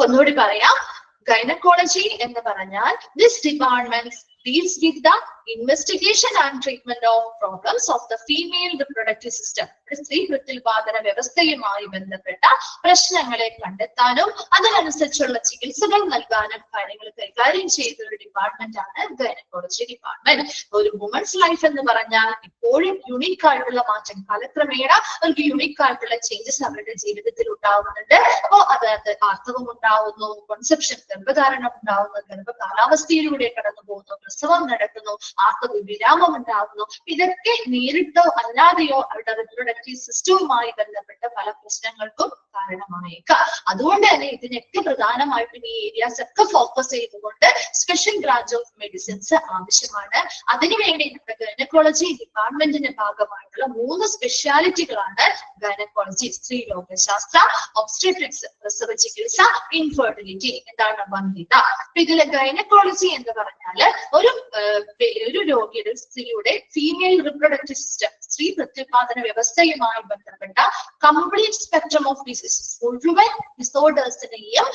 ഒന്നുകൂടി പറയാം, ഗൈനക്കോളജി എന്ന് പറഞ്ഞാൽ this department deals with the investigation and treatment of problems of the female reproductive system. സ്ത്രീ പ്രത്യുൽപാദന വ്യവസ്ഥയുമായി ബന്ധപ്പെട്ട പ്രശ്നങ്ങളെ കണ്ടെത്താനും അതിനനുസരിച്ചുള്ള ചികിത്സകൾ നൽകാനും കാര്യങ്ങൾ കൈകാര്യം ചെയ്ത ഒരു ഡിപ്പാർട്ട്മെന്റ് ആണ് ഗൈനക്കോളജി ഡിപ്പാർട്ട്മെന്റ്. ഒരു വുമൻസ് ലൈഫ് എന്ന് പറഞ്ഞാൽ ഇപ്പോഴും യുണീക്ക് ആയിട്ടുള്ള മാറ്റം, കാലക്രമേണ അവർക്ക് യുണീക്ക് ആയിട്ടുള്ള ചേഞ്ചസ് അവരുടെ ജീവിതത്തിൽ ഉണ്ടാവുന്നുണ്ട്. അപ്പോൾ അതായത് ആർത്തവം ഉണ്ടാവുന്നു, കോൺസെപ്ഷൻ ഗർഭധാരണം ഉണ്ടാവുന്നു, ഗർഭകാലാവസ്ഥയിലൂടെ കടന്നു പോകുന്നു, പ്രസവം നടക്കുന്നു, ആർത്തവ വിരാമം ഉണ്ടാകുന്നു. ഇതൊക്കെ നേരിട്ടോ അല്ലാതെയോ അവരുടെ റിപ്രൊഡക്റ്റീവ് സിസ്റ്റവുമായി ബന്ധപ്പെട്ട പല പ്രശ്നങ്ങൾക്കും കാരണമായേക്കാം. അതുകൊണ്ട് തന്നെ ഇതിനൊക്കെ പ്രധാനമായിട്ടും ഈ ഏരിയാസ് ഒക്കെ ഫോക്കസ് ചെയ്തുകൊണ്ട് സ്പെഷ്യൽ ബ്രാഞ്ച് ഓഫ് മെഡിസിൻസ് ആവശ്യമാണ്. അതിനുവേണ്ടി നമ്മുടെ ഗൈനക്കോളജി ഡിപ്പാർട്ട്മെന്റിന്റെ ഭാഗമായിട്ടുള്ള 3 സ്പെഷ്യാലിറ്റികളാണ് ഗൈനക്കോളജി, സ്ത്രീരോഗശാസ്ത്ര, ഒബ്സ്റ്റെട്രിക്സ് പ്രസവ ചികിത്സ, ഇൻഫെർട്ടിലിറ്റി എന്താണ് വന്ധ്യത. അപ്പൊ ഇതിലെ ഗൈനക്കോളജി എന്ന് പറഞ്ഞാല് ഒരു രോഗിയുടെ സ്ത്രീയുടെ ഫീമെയിൽ റിപ്രൊഡക്റ്റീവ് സിസ്റ്റം, സ്ത്രീ പ്രത്യുൽപാദന വ്യവസ്ഥയുമായി ബന്ധപ്പെട്ട കംപ്ലീറ്റ് സ്പെക്ട്രം ഓഫ് ഡിസീസസ്, മുഴുവൻ ഡിസോർഡേഴ്സിനെയും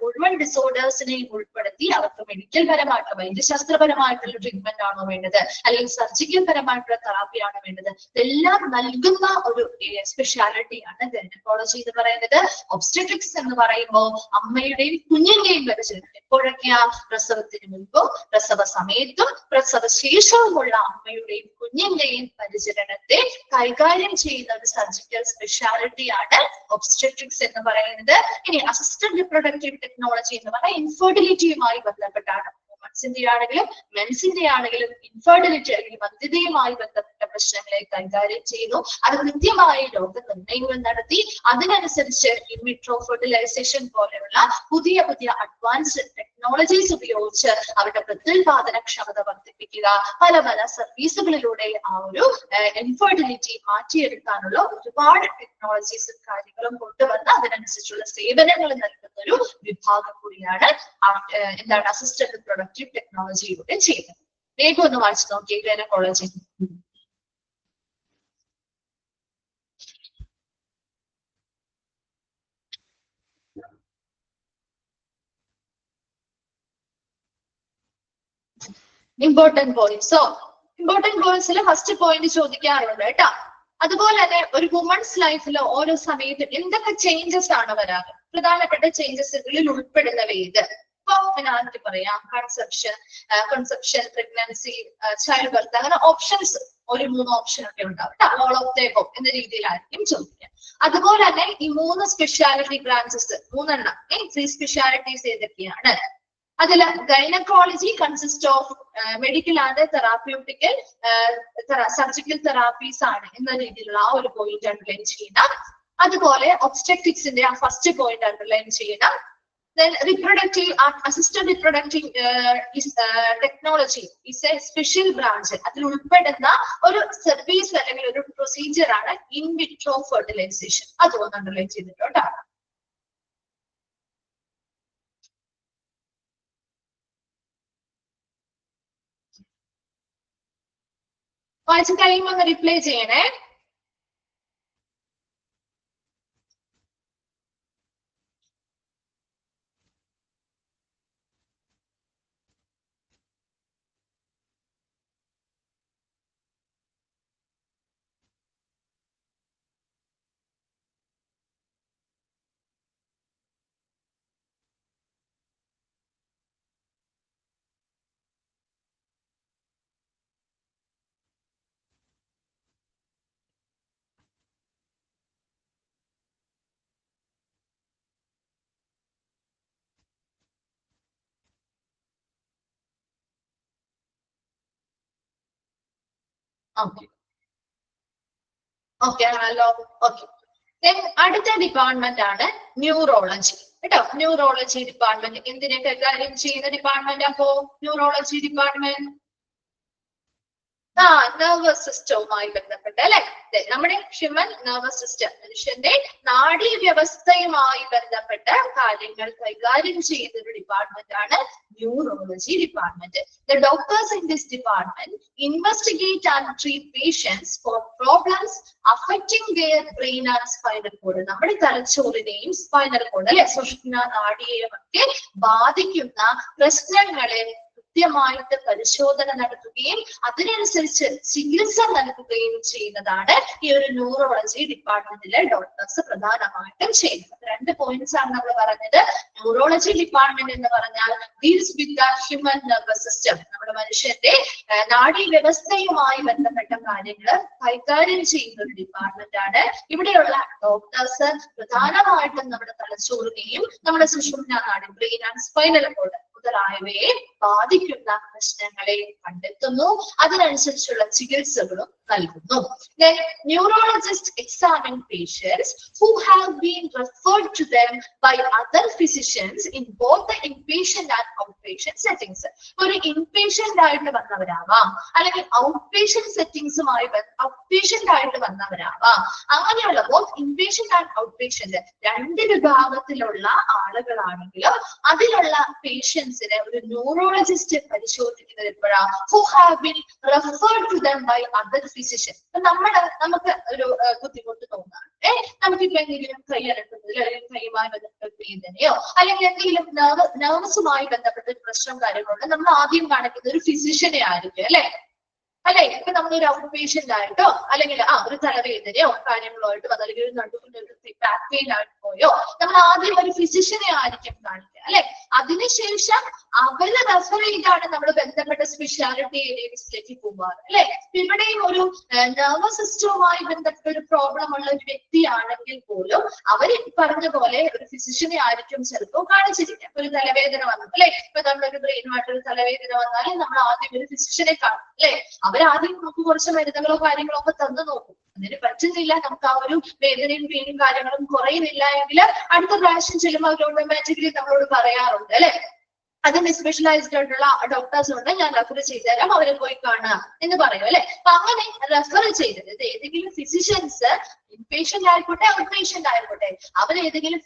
മുഴുവൻ ഡിസോർഡേഴ്സിനെയും ഉൾപ്പെടുത്തി അവർക്ക് മെഡിക്കൽ പരമായിട്ടുള്ള വൈദ്യശാസ്ത്രപരമായിട്ടുള്ള ട്രീറ്റ്മെന്റ് ആണോ വേണ്ടത്, അല്ലെങ്കിൽ സർജിക്കൽ പരമായിട്ടുള്ള തെറാപ്പിയാണോ വേണ്ടത്, ഇതെല്ലാം നൽകുന്ന ഒരു സ്പെഷ്യാലിറ്റിയാണ് ഗൈനക്കോളജി എന്ന് പറയുന്നത്. ഒബ്സ്റ്റെട്രിക്സ് എന്ന് പറയുമ്പോൾ അമ്മയുടെയും കുഞ്ഞിന്റെയും പരിചരണം എപ്പോഴൊക്കെയാ? പ്രസവത്തിന് മുൻപും പ്രസവ സമയത്തും പ്രസവ ശേഷവുമുള്ള അമ്മയുടെയും കുഞ്ഞിന്റെയും പരിചരണത്തെ കൈകാര്യം ചെയ്യുന്ന ഒരു സർജിക്കൽ സ്പെഷ്യാലിറ്റിയാണ് ഒബ്സ്റ്റെട്രിക്സ് എന്ന് പറയുന്നത്. ഇനി അസിസ്റ്റഡ് റിപ്രൊഡക്റ്റീവ് ടെക്നോളജി എന്ന് പറഞ്ഞാൽ ഇൻഫെർട്ടിലിറ്റിയുമായി ബന്ധപ്പെട്ടാണ്. വുമൻസിന്റെ ആണെങ്കിലും മെൻസിന്റെ ആണെങ്കിലും ഇൻഫെർട്ടിലിറ്റി അല്ലെങ്കിൽ വന്ധ്യതയുമായി ബന്ധപ്പെട്ട പ്രശ്നങ്ങളെ കൈകാര്യം ചെയ്യുന്നു. അത് കൃത്യമായി രോഗനിർണയങ്ങൾ നടത്തി അതിനനുസരിച്ച് ഇൻവിട്രോ ഫെർട്ടിലൈസേഷൻ പോലെയുള്ള പുതിയ അഡ്വാൻസ്ഡ് ടെക്നോളജീസ് ഉപയോഗിച്ച് അവരുടെ പ്രത്യുൽപാദനക്ഷമത വർദ്ധിപ്പിക്കുക, പല സർവീസുകളിലൂടെ ആ ഒരു ഇൻഫെർട്ടിലിറ്റി മാറ്റിയെടുക്കാനുള്ള ഒരുപാട് ടെക്നോളജീസും കാര്യങ്ങളും കൊണ്ടുവന്ന് അതിനനുസരിച്ചുള്ള സേവനങ്ങൾ നൽകുന്ന ഒരു വിഭാഗം കൂടിയാണ് എന്താണ് അസിസ്റ്റഡ് റിപ്രൊഡക്റ്റീവ് ടെക്നോളജിയിലൂടെ ചെയ്യുന്നത്. വേഗം ഒന്ന് വായിച്ചു നോക്കിയേ ഗൈനക്കോളജി. ഇമ്പോർട്ടന്റ് പോയിന്റ്സിൽ ഫസ്റ്റ് പോയിന്റ് ചോദിക്കാറുണ്ട് കേട്ടോ. അതുപോലെ തന്നെ ഒരു വുമൻസ് ലൈഫിൽ ഓരോ സമയത്തും എന്തൊക്കെ ചേഞ്ചസ് ആണ് വരാറ്, പ്രധാനപ്പെട്ട ചേഞ്ചസുകളിൽ ഉൾപ്പെടുന്നവ ഏത്? ഇപ്പൊ ഫിനാലിറ്റി പറയാം, കൺസെപ്ഷൻ, പ്രഗ്നൻസി, ചൈൽഡ് ബർത്ത്, അങ്ങനെ ഓപ്ഷൻസ് ഒരു 3 ഓപ്ഷൻ ഒക്കെ ഉണ്ടാവും കേട്ടോ. ഓൾ ഓഫ് ദ എബോവ് എന്ന രീതിയിലായിരിക്കും ചോദിക്കുക. അതുപോലെ തന്നെ ഈ 3 സ്പെഷ്യാലിറ്റി ബ്രാഞ്ചസ് 3 എണ്ണം 3 സ്പെഷ്യാലിറ്റീസ് ഏതൊക്കെയാണ്? അതിൽ gynaecology consist of medical and therapeutical surgical therapies ആണ് എന്ന രീതിയിലുള്ള ആ ഒരു പോയിന്റ് അണ്ടർലൈൻ ചെയ്യുന്ന. അതുപോലെ ഒബ്സ്റ്ററ്റിക്സിന്റെ ആ ഫസ്റ്റ് പോയിന്റ് അണ്ടർലൈൻ ചെയ്യണം. Then reproductive assisted reproductive technology is a special branch. അതിൽ ഉൾപ്പെടുന്ന ഒരു സർവീസ് അല്ലെങ്കിൽ ഒരു പ്രൊസീജിയർ ആണ് ഇൻ വിട്രോ ഫെർട്ടിലൈസേഷൻ. അതുകൊണ്ട് അണ്ടർലൈൻ ചെയ്തിട്ടുണ്ട്. വായിച്ച് കഴിയുമ്പോൾ ഒന്ന് റിപ്ലൈ ചെയ്യണേ. ഓക്കെ ആണല്ലോ. ഓക്കെ, അടുത്ത ഡിപ്പാർട്ട്മെന്റ് ആണ് ന്യൂറോളജി കേട്ടോ. ന്യൂറോളജി ഡിപ്പാർട്ട്മെന്റ് എന്തിനെ കൈകാര്യം ചെയ്യുന്ന ഡിപ്പാർട്ട്മെന്റ് അപ്പോ ന്യൂറോളജി ഡിപ്പാർട്ട്മെന്റ്? നെർവസ് സിസ്റ്റവുമായി ബന്ധപ്പെട്ട് അല്ലെ, നമ്മുടെ ഹ്യൂമൻ നെർവസ് സിസ്റ്റം, മനുഷ്യന്റെ നാഡീ വ്യവസ്ഥയുമായി ബന്ധപ്പെട്ട കാര്യങ്ങൾ കൈകാര്യം ചെയ്യുന്ന ഒരു ഡിപ്പാർട്ട്മെന്റ് ആണ് neurology department. The doctors in this department investigate and treat patients for problems affecting their brain and spinal cord. നമ്മുടെ തലച്ചോറിനെയും സ്പൈനൽ കോഡ് അല്ലെ, സുഷുമ്ന നാഡിയെയും ഒക്കെ ബാധിക്കുന്ന പ്രശ്നങ്ങളെ കൃത്യമായിട്ട് പരിശോധന നടത്തുകയും അതിനനുസരിച്ച് ചികിത്സ നൽകുകയും ചെയ്യുന്നതാണ് ഈ ഒരു ന്യൂറോളജി ഡിപ്പാർട്ട്മെന്റിലെ ഡോക്ടേഴ്സ് പ്രധാനമായിട്ടും ചെയ്യുന്നത്. 2 പോയിന്റ്സ് ആണ് നമ്മൾ പറഞ്ഞത്. ന്യൂറോളജി ഡിപ്പാർട്ട്മെന്റ് എന്ന് പറഞ്ഞാൽ deals with the human nervous system, നമ്മുടെ മനുഷ്യന്റെ നാഡീ വ്യവസ്ഥയുമായി ബന്ധപ്പെട്ട കാര്യങ്ങൾ കൈകാര്യം ചെയ്യുന്ന ഒരു ഡിപ്പാർട്ട്മെന്റ് ആണ്. ഇവിടെയുള്ള ഡോക്ടേഴ്സ് പ്രധാനമായിട്ടും നമ്മുടെ തലച്ചോറിനെയും നമ്മുടെ സുഷുമ്ന നാഡി, ബ്രെയിൻ ആൻഡ് സ്പൈനൽ കോഡ് മുതലായവയെ ബാധിക്കുന്ന പ്രശ്നങ്ങളെ കണ്ടെത്തുന്നു, അതിനനുസരിച്ചുള്ള ചികിത്സകളും നൽകുന്നു. Then neurologists examine patients who have been referred to them by other physicians in both the inpatient and outpatient settings. ഒരു ഇൻപേഷ്യന്റ് ആയിട്ട് വന്നവരാവാം, അല്ലെങ്കിൽ ഔട്ട്പേഷ്യന്റ് സെറ്റിംഗ്സുമായി ഔട്ട്പേഷ്യന്റ് ആയിട്ട് വന്നവരാവാം. അങ്ങനെയുള്ള ബോത്ത് ഇൻപേഷ്യന്റ് ആൻഡ് ഔട്ട്പേഷ്യന്റ് 2 വിഭാഗത്തിലുള്ള ആളുകളാണെങ്കിലും അതിലുള്ള പേഷ്യൻസിനെ ഒരു ന്യൂറോളജിസ്റ്റ് പരിശോധിക്കുന്നത് എപ്പോഴാണ്? who have been referred to them by other physician. നമുക്ക് ഒരു ബുദ്ധിമുട്ട് തോന്നാണ്, നമുക്കിപ്പോ എന്തെങ്കിലും കൈയടക്കുന്നതിലോ അല്ലെങ്കിൽ കൈയുമായി ബന്ധപ്പെട്ട വേദനയോ അല്ലെങ്കിൽ എന്തെങ്കിലും നെർവസുമായി ബന്ധപ്പെട്ട ഒരു പ്രശ്നം കാര്യങ്ങളുണ്ട്, നമ്മൾ ആദ്യം കാണിക്കുന്ന ഒരു ഫിസിഷ്യനെ ആയിരിക്കും അല്ലെ. ഇപ്പൊ നമ്മളൊരു ഔട്ട് പേഷ്യന്റ് ആയിട്ടോ അല്ലെങ്കിൽ ഒരു തലവേദനയോ കാര്യങ്ങളോ ആയിട്ട് അല്ലെങ്കിൽ ഒരു നടുവിന്റെ ഒരു ബാക്ക് പെയിൻ ആയിട്ട് പോയോ നമ്മൾ ആദ്യം ഒരു ഫിസിഷ്യനെ ആയിരിക്കും കാണിക്കുക അല്ലെ. അതിനുശേഷം അവരെ റെഫർ ചെയ്താണ് നമ്മൾ ബന്ധപ്പെട്ട സ്പെഷ്യാലിറ്റി ഏരിയസിലേക്ക് പോവാറ് അല്ലെ. ഇവിടെയും ഒരു നെർവസ് സിസ്റ്റവുമായി ബന്ധപ്പെട്ട ഒരു പ്രോബ്ലം ഉള്ള ഒരു വ്യക്തിയാണെങ്കിൽ പോലും അവർ പറഞ്ഞ പോലെ ഒരു ഫിസിഷ്യനെ ആയിരിക്കും ചിലപ്പോൾ കാണിച്ചിരിക്കുക. ഒരു തലവേദന വന്നു അല്ലെ, ഇപ്പൊ നമ്മളൊരു ബ്രെയിനുമായിട്ടൊരു തലവേദന വന്നാൽ നമ്മൾ ആദ്യം ഒരു ഫിസിഷ്യനെ കാണും അല്ലെ. അവരാദ്യം നമുക്ക് കുറച്ച് മരുന്നുകളോ കാര്യങ്ങളോ ഒക്കെ തന്നു നോക്കും, അതിന് പറ്റുന്നില്ല, നമുക്ക് ആ ഒരു വേദനയും പെയിനും കാര്യങ്ങളും കുറയുന്നില്ല എങ്കിൽ അടുത്ത പ്രാവശ്യം ചെല്ലുമ്പോൾ അവർ ഓട്ടോമാറ്റിക്കലി നമ്മളോട് പറയാറുണ്ട് അല്ലെ. അതിന് സ്പെഷ്യലൈസ്ഡ് ആയിട്ടുള്ള ഡോക്ടേഴ്സ് ഉണ്ട്, ഞാൻ റെഫർ ചെയ്തുതരാം, അവരെ പോയി കാണുക എന്ന് പറയും അല്ലെ. അപ്പൊ അങ്ങനെ റെഫർ ചെയ്തത് ഏതെങ്കിലും ഫിസിഷ്യൻസ് ഇൻപേഷ്യന്റ് ആയിക്കോട്ടെ ഔട്ട്പേഷ്യന്റ് ആയിക്കോട്ടെ അവരേതെങ്കിലും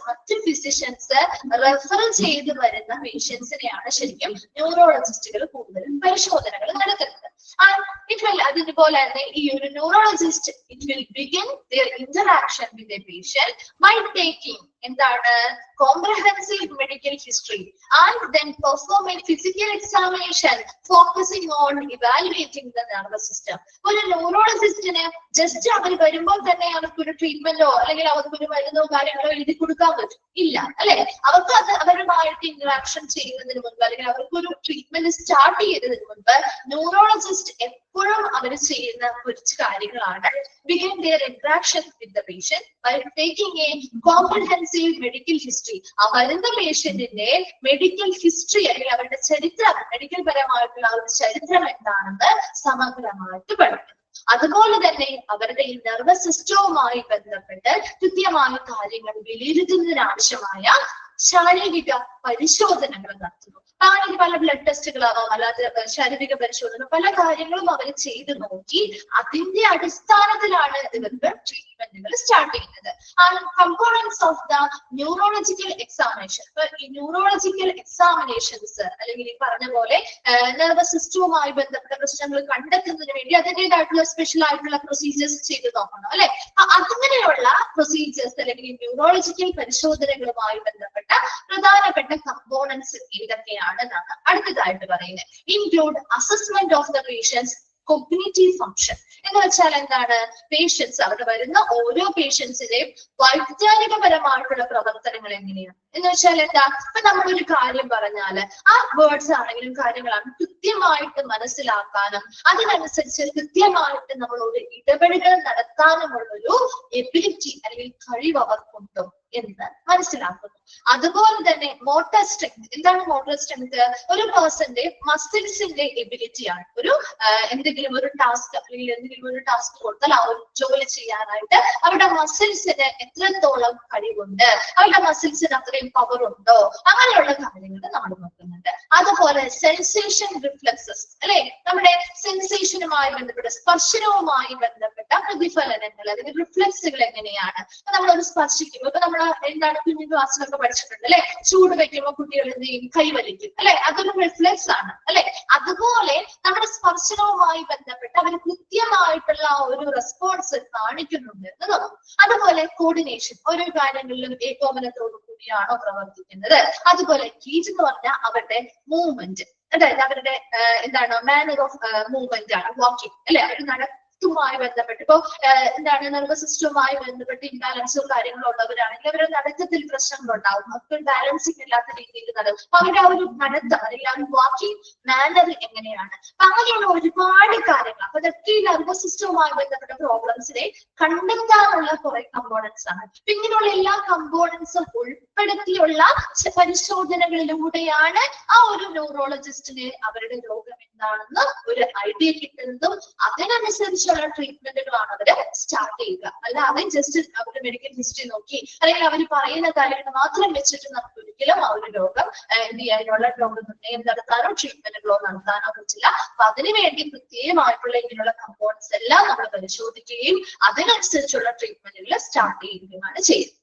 മറ്റ് ഫിസിഷ്യൻസ് റെഫർ ചെയ്ത് വരുന്ന പേഷ്യൻസിനെയാണ് ശരിക്കും ന്യൂറോളജിസ്റ്റുകൾ കൂടുതലും പരിശോധനകൾ നടത്തുന്നത്. അതുപോലെ തന്നെ ഈ ഒരു neurologist it will begin their interaction with a patient by taking എന്താണ് comprehensive medical history and then perform a physical examination focusing on evaluating the nervous system. ഒരു ന്യൂറോളജിസ്റ്റിന് ജസ്റ്റ് അവർ വരുമ്പോൾ തന്നെ അവർക്കൊരു ട്രീറ്റ്മെന്റോ അല്ലെങ്കിൽ അവർക്കൊരു മരുന്നോ കാര്യങ്ങളോ എഴുതി കൊടുക്കാൻ പറ്റും ഇല്ല അല്ലെ. അവർക്ക് അത് അവരുമായിട്ട് ഇന്ററാക്ഷൻ ചെയ്യുന്നതിന് മുൻപ് അല്ലെങ്കിൽ അവർക്കൊരു ട്രീറ്റ്മെന്റ് സ്റ്റാർട്ട് ചെയ്യുന്നതിന് മുൻപ് ന്യൂറോളജിസ്റ്റ് എപ്പോഴും അവർ ചെയ്യുന്ന കുറച്ച് കാര്യങ്ങളാണ് begin their interaction with the patient by taking a comprehensive medical history. ആ വരുന്ന പേഷ്യന്റിന്റെ മെഡിക്കൽ ഹിസ്റ്ററി അല്ലെങ്കിൽ അവരുടെ ചരിത്രം, മെഡിക്കൽ പരമായിട്ടുള്ള ഒരു ചരിത്രം എന്താണെന്ന് സമഗ്രമായിട്ട് പഠിക്കും. അതുപോലെ തന്നെ അവരുടെ ഈ നെർവസ് സിസ്റ്റവുമായി ബന്ധപ്പെട്ട് കൃത്യമായ കാര്യങ്ങൾ വിലയിരുത്തുന്നതിനാവശ്യമായ ശാരീരിക പരിശോധനകൾ നടത്തുന്നു. അങ്ങനെ പല ബ്ലഡ് ടെസ്റ്റുകളാവാം, അല്ലാതെ ശാരീരിക പരിശോധന, പല കാര്യങ്ങളും അവർ ചെയ്ത് നോക്കി അതിന്റെ അടിസ്ഥാനത്തിലാണ് ഇവർക്ക് ട്രീറ്റ്മെന്റുകൾ സ്റ്റാർട്ട് ചെയ്യുന്നത്. Components of the neurological examination. ഇപ്പൊ ഈ ന്യൂറോളജിക്കൽ എക്സാമിനേഷൻസ് അല്ലെങ്കിൽ ഈ പറഞ്ഞ പോലെ നെർവസ് സിസ്റ്റവുമായി ബന്ധപ്പെട്ട പ്രശ്നങ്ങൾ കണ്ടെത്തുന്നതിന് വേണ്ടി അതിൻ്റെതായിട്ടുള്ള സ്പെഷ്യൽ ആയിട്ടുള്ള പ്രൊസീജിയേഴ്സ് ചെയ്ത് നോക്കണം അല്ലെ. അങ്ങനെയുള്ള പ്രൊസീജിയേഴ്സ് അല്ലെങ്കിൽ ന്യൂറോളജിക്കൽ പരിശോധനകളുമായി ബന്ധപ്പെട്ട പ്രധാനപ്പെട്ട കമ്പോണൻസ് ഏതൊക്കെയാണെന്നാണ് അടുത്തതായിട്ട് പറയുന്നത്. Include assessment of the patient's cognitive function എന്ന് വെച്ചാൽ എന്താണ്? പേഷ്യൻസ്, അവിടെ വരുന്ന ഓരോ പേഷ്യൻസിന്റെയും വൈജ്ഞാനികപരമായിട്ടുള്ള പ്രവർത്തനങ്ങൾ എങ്ങനെയാണ് എന്ന് വെച്ചാൽ എന്താ? ഇപ്പൊ നമ്മളൊരു കാര്യം പറഞ്ഞാല് ആ വേർഡ്സ് ആണെങ്കിലും കാര്യങ്ങളാണ് കൃത്യമായിട്ട് മനസ്സിലാക്കാനും അതിനനുസരിച്ച് കൃത്യമായിട്ട് നമ്മളോട് ഇടപെടലുകൾ നടത്താനുമുള്ളൊരു എബിലിറ്റി അല്ലെങ്കിൽ കഴിവ് അവർക്കുണ്ടോ എന്ന് മനസ്സിലാക്കുന്നു. അതുപോലെ തന്നെ മോട്ടോർ സ്ട്രെങ്ത്. എന്താണ് മോട്ടോർ സ്ട്രെങ്ത്? ഒരു പേഴ്സന്റെ മസിൽസിന്റെ എബിലിറ്റിയാണ്. ഒരു എന്തെങ്കിലും ഒരു ടാസ്ക് അല്ലെങ്കിൽ എന്തെങ്കിലും ഒരു ടാസ്ക് കൊടുത്താൽ ആ ഒരു ജോലി ചെയ്യാനായിട്ട് അവരുടെ മസിൽസിന് എത്രത്തോളം കഴിവുണ്ട്, അവരുടെ മസിൽസിന് അത്രയും പവർ ഉണ്ടോ, അങ്ങനെയുള്ള കാര്യങ്ങൾ നമ്മൾ നോക്കുന്നുണ്ട്. അതുപോലെ സെൻസേഷൻ റിഫ്ലക്സസ് അല്ലെ, നമ്മുടെ സെൻസേഷനുമായി ബന്ധപ്പെട്ട സ്പർശനവുമായി ബന്ധപ്പെട്ട പ്രതിഫലനങ്ങൾ അല്ലെങ്കിൽ റിഫ്ലക്സുകൾ എങ്ങനെയാണ്? നമ്മളൊരു സ്പർശിക്കുമ്പോൾ ഇപ്പൊ നമ്മൾ എന്താണ് കുഞ്ഞു ക്ലാസ്സിലൊക്കെ പഠിച്ചിട്ടുണ്ട് അല്ലെ, ചൂട് വെക്കുമ്പോൾ കുട്ടികൾ എന്ത് ചെയ്യും? കൈവലിക്കും അല്ലെ, അതൊരു റിഫ്ലക്സ് ആണ് അല്ലെ. അതുപോലെ നമ്മുടെ സ്പർശനവുമായി ബന്ധപ്പെട്ട് അവർ കൃത്യമായിട്ടുള്ള ഒരു റെസ്പോൺസ് കാണിക്കുന്നുണ്ട് എന്ന് തോന്നും. അതുപോലെ കോർഡിനേഷൻ, ഓരോ കാര്യങ്ങളിലും ഏകോപനത്തോടു കൂടിയാണോ പ്രവർത്തിക്കുന്നത്. അതുപോലെ ഗീറ്റ് എന്ന് പറഞ്ഞാൽ അവരുടെ മൂവ്മെന്റ്, അതായത് അവരുടെ എന്താണ് മാനർ ഓഫ് മൂവ്മെന്റ് ആണ്, വാക്കിംഗ് അല്ലെ. അവർ ുമായി ബന്ധപ്പെട്ട് ഇപ്പോ എന്താണ് നെർവസ് സിസ്റ്റവുമായി ബന്ധപ്പെട്ട് ഇംബാലൻസോ കാര്യങ്ങളോ ഉള്ളവരാണെങ്കിൽ അവരുടെ നടത്തത്തിൽ പ്രശ്നങ്ങളുണ്ടാവും, അവർക്ക് ബാലൻസിങ് ഇല്ലാത്ത രീതിയിൽ നടക്കും. അപ്പൊ അവരുടെ ആ ഒരു നടത്തം അല്ലെങ്കിൽ ആ ഒരു വാക്കിംഗ് മാനർ എങ്ങനെയാണ്, അങ്ങനെയുള്ള ഒരുപാട് കാര്യങ്ങൾ. അപ്പൊ ഇതൊക്കെ ഈ നെർവസ് സിസ്റ്റവുമായി ബന്ധപ്പെട്ട പ്രോബ്ലംസിനെ കണ്ടെത്താനുള്ള കുറെ കമ്പോണൻസ് ആണ്. ഇങ്ങനെയുള്ള എല്ലാ കമ്പോണൻസും ഉൾപ്പെടുത്തിയുള്ള പരിശോധനകളിലൂടെയാണ് ആ ഒരു ന്യൂറോളജിസ്റ്റിന് അവരുടെ രോഗം എന്താണെന്ന് ഒരു ഐഡിയ കിട്ടുന്നതും അതിനനുസരിച്ചുള്ള ട്രീറ്റ്മെന്റുകളാണ് അവര് സ്റ്റാർട്ട് ചെയ്യുക. അല്ലാതെ ജസ്റ്റ് അവരുടെ മെഡിക്കൽ ഹിസ്റ്ററി നോക്കി അല്ലെങ്കിൽ അവർ പറയുന്ന കാര്യങ്ങൾ മാത്രം വെച്ചിട്ട് നമുക്ക് ഒരിക്കലും ആ ഒരു രോഗം എന്ത് ചെയ്യാനുള്ള രോഗനിർണയം നടത്താനോ ട്രീറ്റ്മെന്റുകളോ നടത്താനോ പറ്റില്ല. അപ്പൊ അതിനുവേണ്ടി പ്രത്യേകമായിട്ടുള്ള ഇങ്ങനെയുള്ള കമ്പോണൻസ് എല്ലാം നമ്മൾ പരിശോധിക്കുകയും അതിനനുസരിച്ചുള്ള ട്രീറ്റ്മെന്റുകൾ സ്റ്റാർട്ട് ചെയ്യുകയുമാണ് ചെയ്യുന്നത്.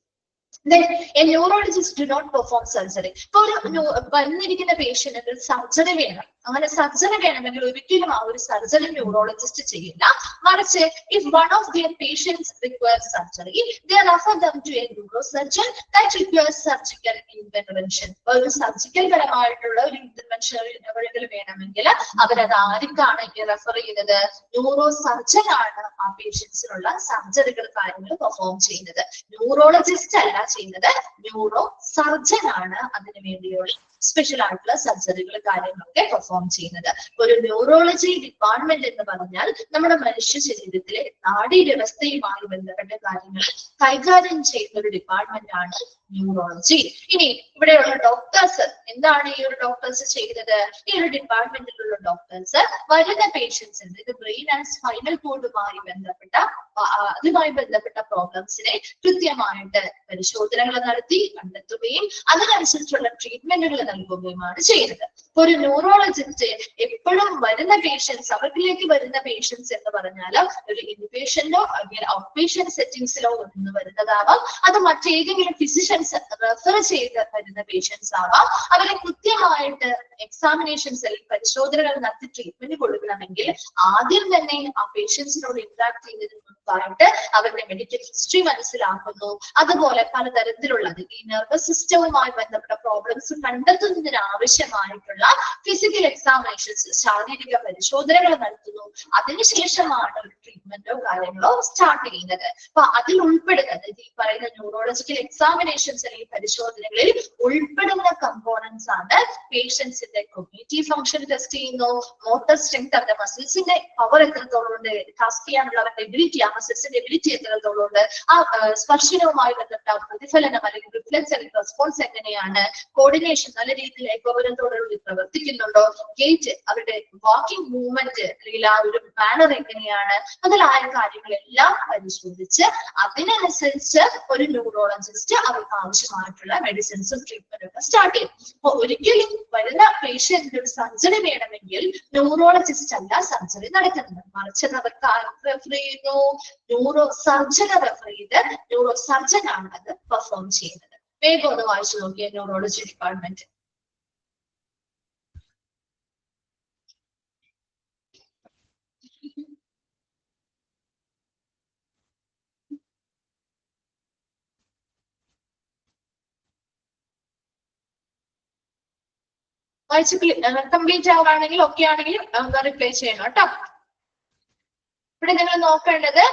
Then a neurologist do not perform surgery. ഇപ്പൊ ഒരു വന്നിരിക്കുന്ന പേഷ്യന്റിന് സർജറി വേണം, അങ്ങനെ സർജറി വേണമെങ്കിൽ ഒരിക്കലും ആ ഒരു സർജറി ന്യൂറോളജിസ്റ്റ് ചെയ്യില്ല. മറിച്ച് if one of their patients requires surgery they refer them to a neurosurgeon that requires surgical intervention. ഒരു സർജിക്കൽ പരമായിട്ടുള്ള ഒരു ഇന്റർവെൻഷൻ വേണമെങ്കിൽ അവരത് ആർക്കാണ് റെഫർ ചെയ്യുന്നത്? ന്യൂറോ സർജൻ ആണ് ആ പേഷ്യൻസിനുള്ള സർജറികൾ കാര്യങ്ങൾ പെർഫോം ചെയ്യുന്നത്. ന്യൂറോളജിസ്റ്റ് അല്ല ചെയ്യുന്നത്, ന്യൂറോ സർജൻ ആണ് അതിനു വേണ്ടിയുള്ള സ്പെഷ്യൽ ആയിട്ടുള്ള സർജറികൾ കാര്യങ്ങളൊക്കെ പെർഫോം ചെയ്യുന്നത്. ഒരു ന്യൂറോളജി ഡിപ്പാർട്ട്മെന്റ് എന്ന് പറഞ്ഞാൽ നമ്മുടെ മനുഷ്യ ശരീരത്തിലെ നാഡീവ്യവസ്ഥയുമായി ബന്ധപ്പെട്ട കാര്യങ്ങൾ കൈകാര്യം ചെയ്യുന്ന ഒരു ഡിപ്പാർട്ട്മെന്റ് ആണ് ന്യൂറോളജി. ഇനി ഇവിടെയുള്ള ഡോക്ടേഴ്സ് എന്താണ് ഈ ഒരു ഡോക്ടേഴ്സ് ചെയ്യുന്നത്? ഈ ഒരു ഡിപ്പാർട്ട്മെന്റിലുള്ള ഡോക്ടേഴ്സ് വരുന്ന പേഷ്യൻസിന് ഇത് ബ്രെയിൻ ആൻഡ് സ്പൈനൽ കോഡുമായി ബന്ധപ്പെട്ട പ്രോബ്ലംസിനെ കൃത്യമായിട്ട് പരിശോധനകൾ നടത്തി കണ്ടെത്തുകയും അതിനനുസരിച്ചുള്ള ട്രീറ്റ്മെന്റുകൾ നൽകുകയുമാണ് ചെയ്യുന്നത്. ഒരു ന്യൂറോളജിസ്റ്റ് എപ്പോഴും വരുന്ന പേഷ്യൻസ്, അവർക്കിലേക്ക് വരുന്ന പേഷ്യൻസ് എന്ന് പറഞ്ഞാൽ ഒരു ഇൻപേഷ്യന്റോ അല്ലെങ്കിൽ ഔട്ട് പേഷ്യന്റ് സെറ്റിംഗ്സിലോ നിന്ന് വരുന്നതാവാം, അത് മറ്റേതെങ്കിലും ഫിസിഷ്യൻസ് റെഫർ ചെയ്ത് വരുന്ന പേഷ്യൻസ് ആവാം. അവരെ കൃത്യമായിട്ട് എക്സാമിനേഷൻസ് അല്ലെങ്കിൽ പരിശോധനകൾ നടത്തി ട്രീറ്റ്മെന്റ് കൊടുക്കണമെങ്കിൽ ആദ്യം തന്നെ ആ പേഷ്യൻസിനോട് ഇന്ററാക്ട് ചെയ്യുന്നതിന് മുൻപായിട്ട് അവരുടെ മെഡിക്കൽ ഹിസ്റ്ററി മനസ്സിലാക്കുന്നു. അതുപോലെ പലതരത്തിലുള്ള ഈ നെർവസ് സിസ്റ്റവുമായി ബന്ധപ്പെട്ട പ്രോബ്ലംസ് കണ്ടെത്തുന്നതിന് ആവശ്യമായിട്ടുള്ള ഫിസിക്കൽ എക്സാമിനേഷൻസ്, ശാരീരിക പരിശോധനകൾ നടത്തുന്നു. അതിനുശേഷമാണ് ഒരു ട്രീറ്റ്മെന്റോ കാര്യങ്ങളോ സ്റ്റാർട്ട് ചെയ്യുന്നത്. അപ്പൊ അതിൽ ഉൾപ്പെടുന്നത് ഈ പറയുന്ന ന്യൂറോളജിക്കൽ എക്സാമിനേഷൻസ് അല്ലെങ്കിൽ പരിശോധനകളിൽ ഉൾപ്പെടുന്ന കമ്പോണൻസ് ആണ് പേഷ്യൻസിന്റെ കോഗ്നിറ്റീവ് ഫംഗ്ഷൻ ടെസ്റ്റ് ചെയ്യുന്നു, മോട്ടോർ സ്ട്രെങ്ത്, അവരുടെ മസിൽസിന്റെ പവർ എത്രത്തോളം ഉണ്ട്, ടാസ്ക് ചെയ്യാനുള്ള അവരുടെ എബിലിറ്റി, ആ മസിൽസിന്റെ എബിലിറ്റി എത്രത്തോളം ഉണ്ട്, ആ സ്പർശനവുമായി ബന്ധപ്പെട്ട പ്രതിഫലനം അല്ലെങ്കിൽ റിഫ്ലക്സ് അല്ലെങ്കിൽ റെസ്പോൺസ് എങ്ങനെയാണ്, കോർഡിനേഷൻ നല്ല രീതിയിൽ ഏകോപനത്തോടുകൂടി പ്രവർത്തിക്കുന്നുണ്ടോ, ഗേറ്റ് അവരുടെ വാക്കിംഗ് മൂവ്മെന്റ് അല്ലെങ്കിൽ ആ ഒരു മാനർ എങ്ങനെയാണ്, മുതലായ കാര്യങ്ങളെല്ലാം പരിശോധിച്ച് അതിനനുസരിച്ച് ഒരു ന്യൂറോളജിസ്റ്റ് അവർക്ക് ആവശ്യമായിട്ടുള്ള മെഡിസിൻസും ട്രീറ്റ്മെന്റും ഒക്കെ സ്റ്റാർട്ട് ചെയ്യും. അപ്പൊ ഒരിക്കലും വരുന്ന പേഷ്യന്റ് ഒരു സർജറി വേണമെങ്കിൽ ന്യൂറോളജിസ്റ്റ് അല്ല സർജറി നടക്കുന്നത്, മറിച്ച് അവർക്ക് റെഫർ ചെയ്യുന്നു, ന്യൂറോ സർജനെ റെഫർ ചെയ്ത് ന്യൂറോ സർജൻ ആണ് അത് പെർഫോം ചെയ്യുന്നത്. വേഗം ഒന്ന് വായിച്ചു നോക്കിയ ന്യൂറോളജി ഡിപ്പാർട്ട്മെന്റ്. വായിച്ച് കംപ്ലീറ്റ് ആവുകയാണെങ്കിൽ ഓക്കെ ആണെങ്കിൽ റിപ്ലൈ ചെയ്യണം കേട്ടോ. ഇവിടെ നിങ്ങൾ നോക്കേണ്ടത്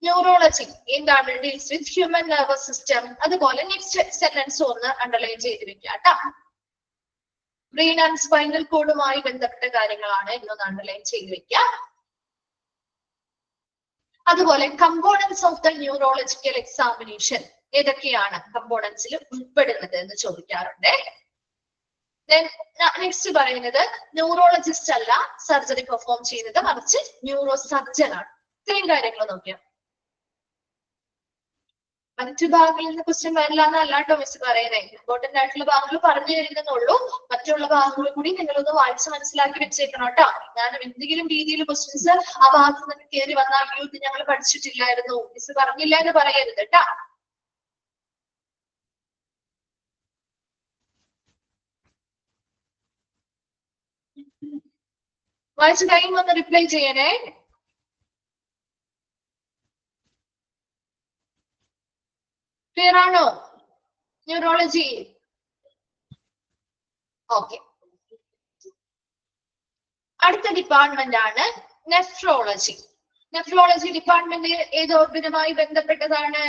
ന്യൂറോളജി എന്താണ്, deals with human nervous system. അതുപോലെ നെക്സ്റ്റ് സെന്റൻസ് ഒന്ന് അണ്ടർലൈൻ ചെയ്ത് വെക്കുക കേട്ടോ. ബ്രെയിൻ ആൻഡ് സ്പൈനൽ കോഡുമായി ബന്ധപ്പെട്ട കാര്യങ്ങളാണ് എന്നൊന്ന് അണ്ടർലൈൻ ചെയ്ത് വെക്കുക. അതുപോലെ components of the neurological examination ഏതൊക്കെയാണ് കമ്പോണൻസിൽ ഉൾപ്പെടുന്നത് എന്ന് ചോദിക്കാറുണ്ട്. നെക്സ്റ്റ് പറയുന്നത് ന്യൂറോളജിസ്റ്റ് അല്ല സർജറി പെർഫോം ചെയ്യുന്നത്, മറിച്ച് ന്യൂറോ സർജൻ ആണ്. ഇത്രയും കാര്യങ്ങൾ നോക്കിയാൽ മറ്റു ഭാഗങ്ങളിൽ നിന്ന് ക്വസ്റ്റ്യൻ വരില്ല എന്നല്ലാട്ടോ മിസ് പറയുന്നത്. ഇമ്പോർട്ടന്റ് ആയിട്ടുള്ള ഭാഗങ്ങൾ പറഞ്ഞു തരുന്നുള്ളൂ, മറ്റുള്ള ഭാഗങ്ങൾ കൂടി നിങ്ങളൊന്ന് വായിച്ച് മനസ്സിലാക്കി വെച്ചേക്കണം കേട്ടോ. ഞാൻ എന്തെങ്കിലും രീതിയിൽ ക്വസ്റ്റ്യൻസ് ആ ഭാഗത്ത് നിന്ന് കയറി വന്നാൽ ഇത് ഞങ്ങൾ പഠിച്ചിട്ടില്ലായിരുന്നു, മിസ് പറഞ്ഞില്ല എന്ന് പറയരുത് കേട്ടോ. വായിച്ച് കഴിയുമ്പോൾ ഒന്ന് റിപ്ലൈ ചെയ്യണേ. ക്ലിയർ ആണോ ന്യൂറോളജി? ഓക്കെ. അടുത്ത ഡിപ്പാർട്ട്മെന്റ് ആണ് നെഫ്രോളജി. നെഫ്രോളജി ഡിപ്പാർട്ട്മെന്റ് ഏത് ഓർഗനുമായി ബന്ധപ്പെട്ടതാണ്?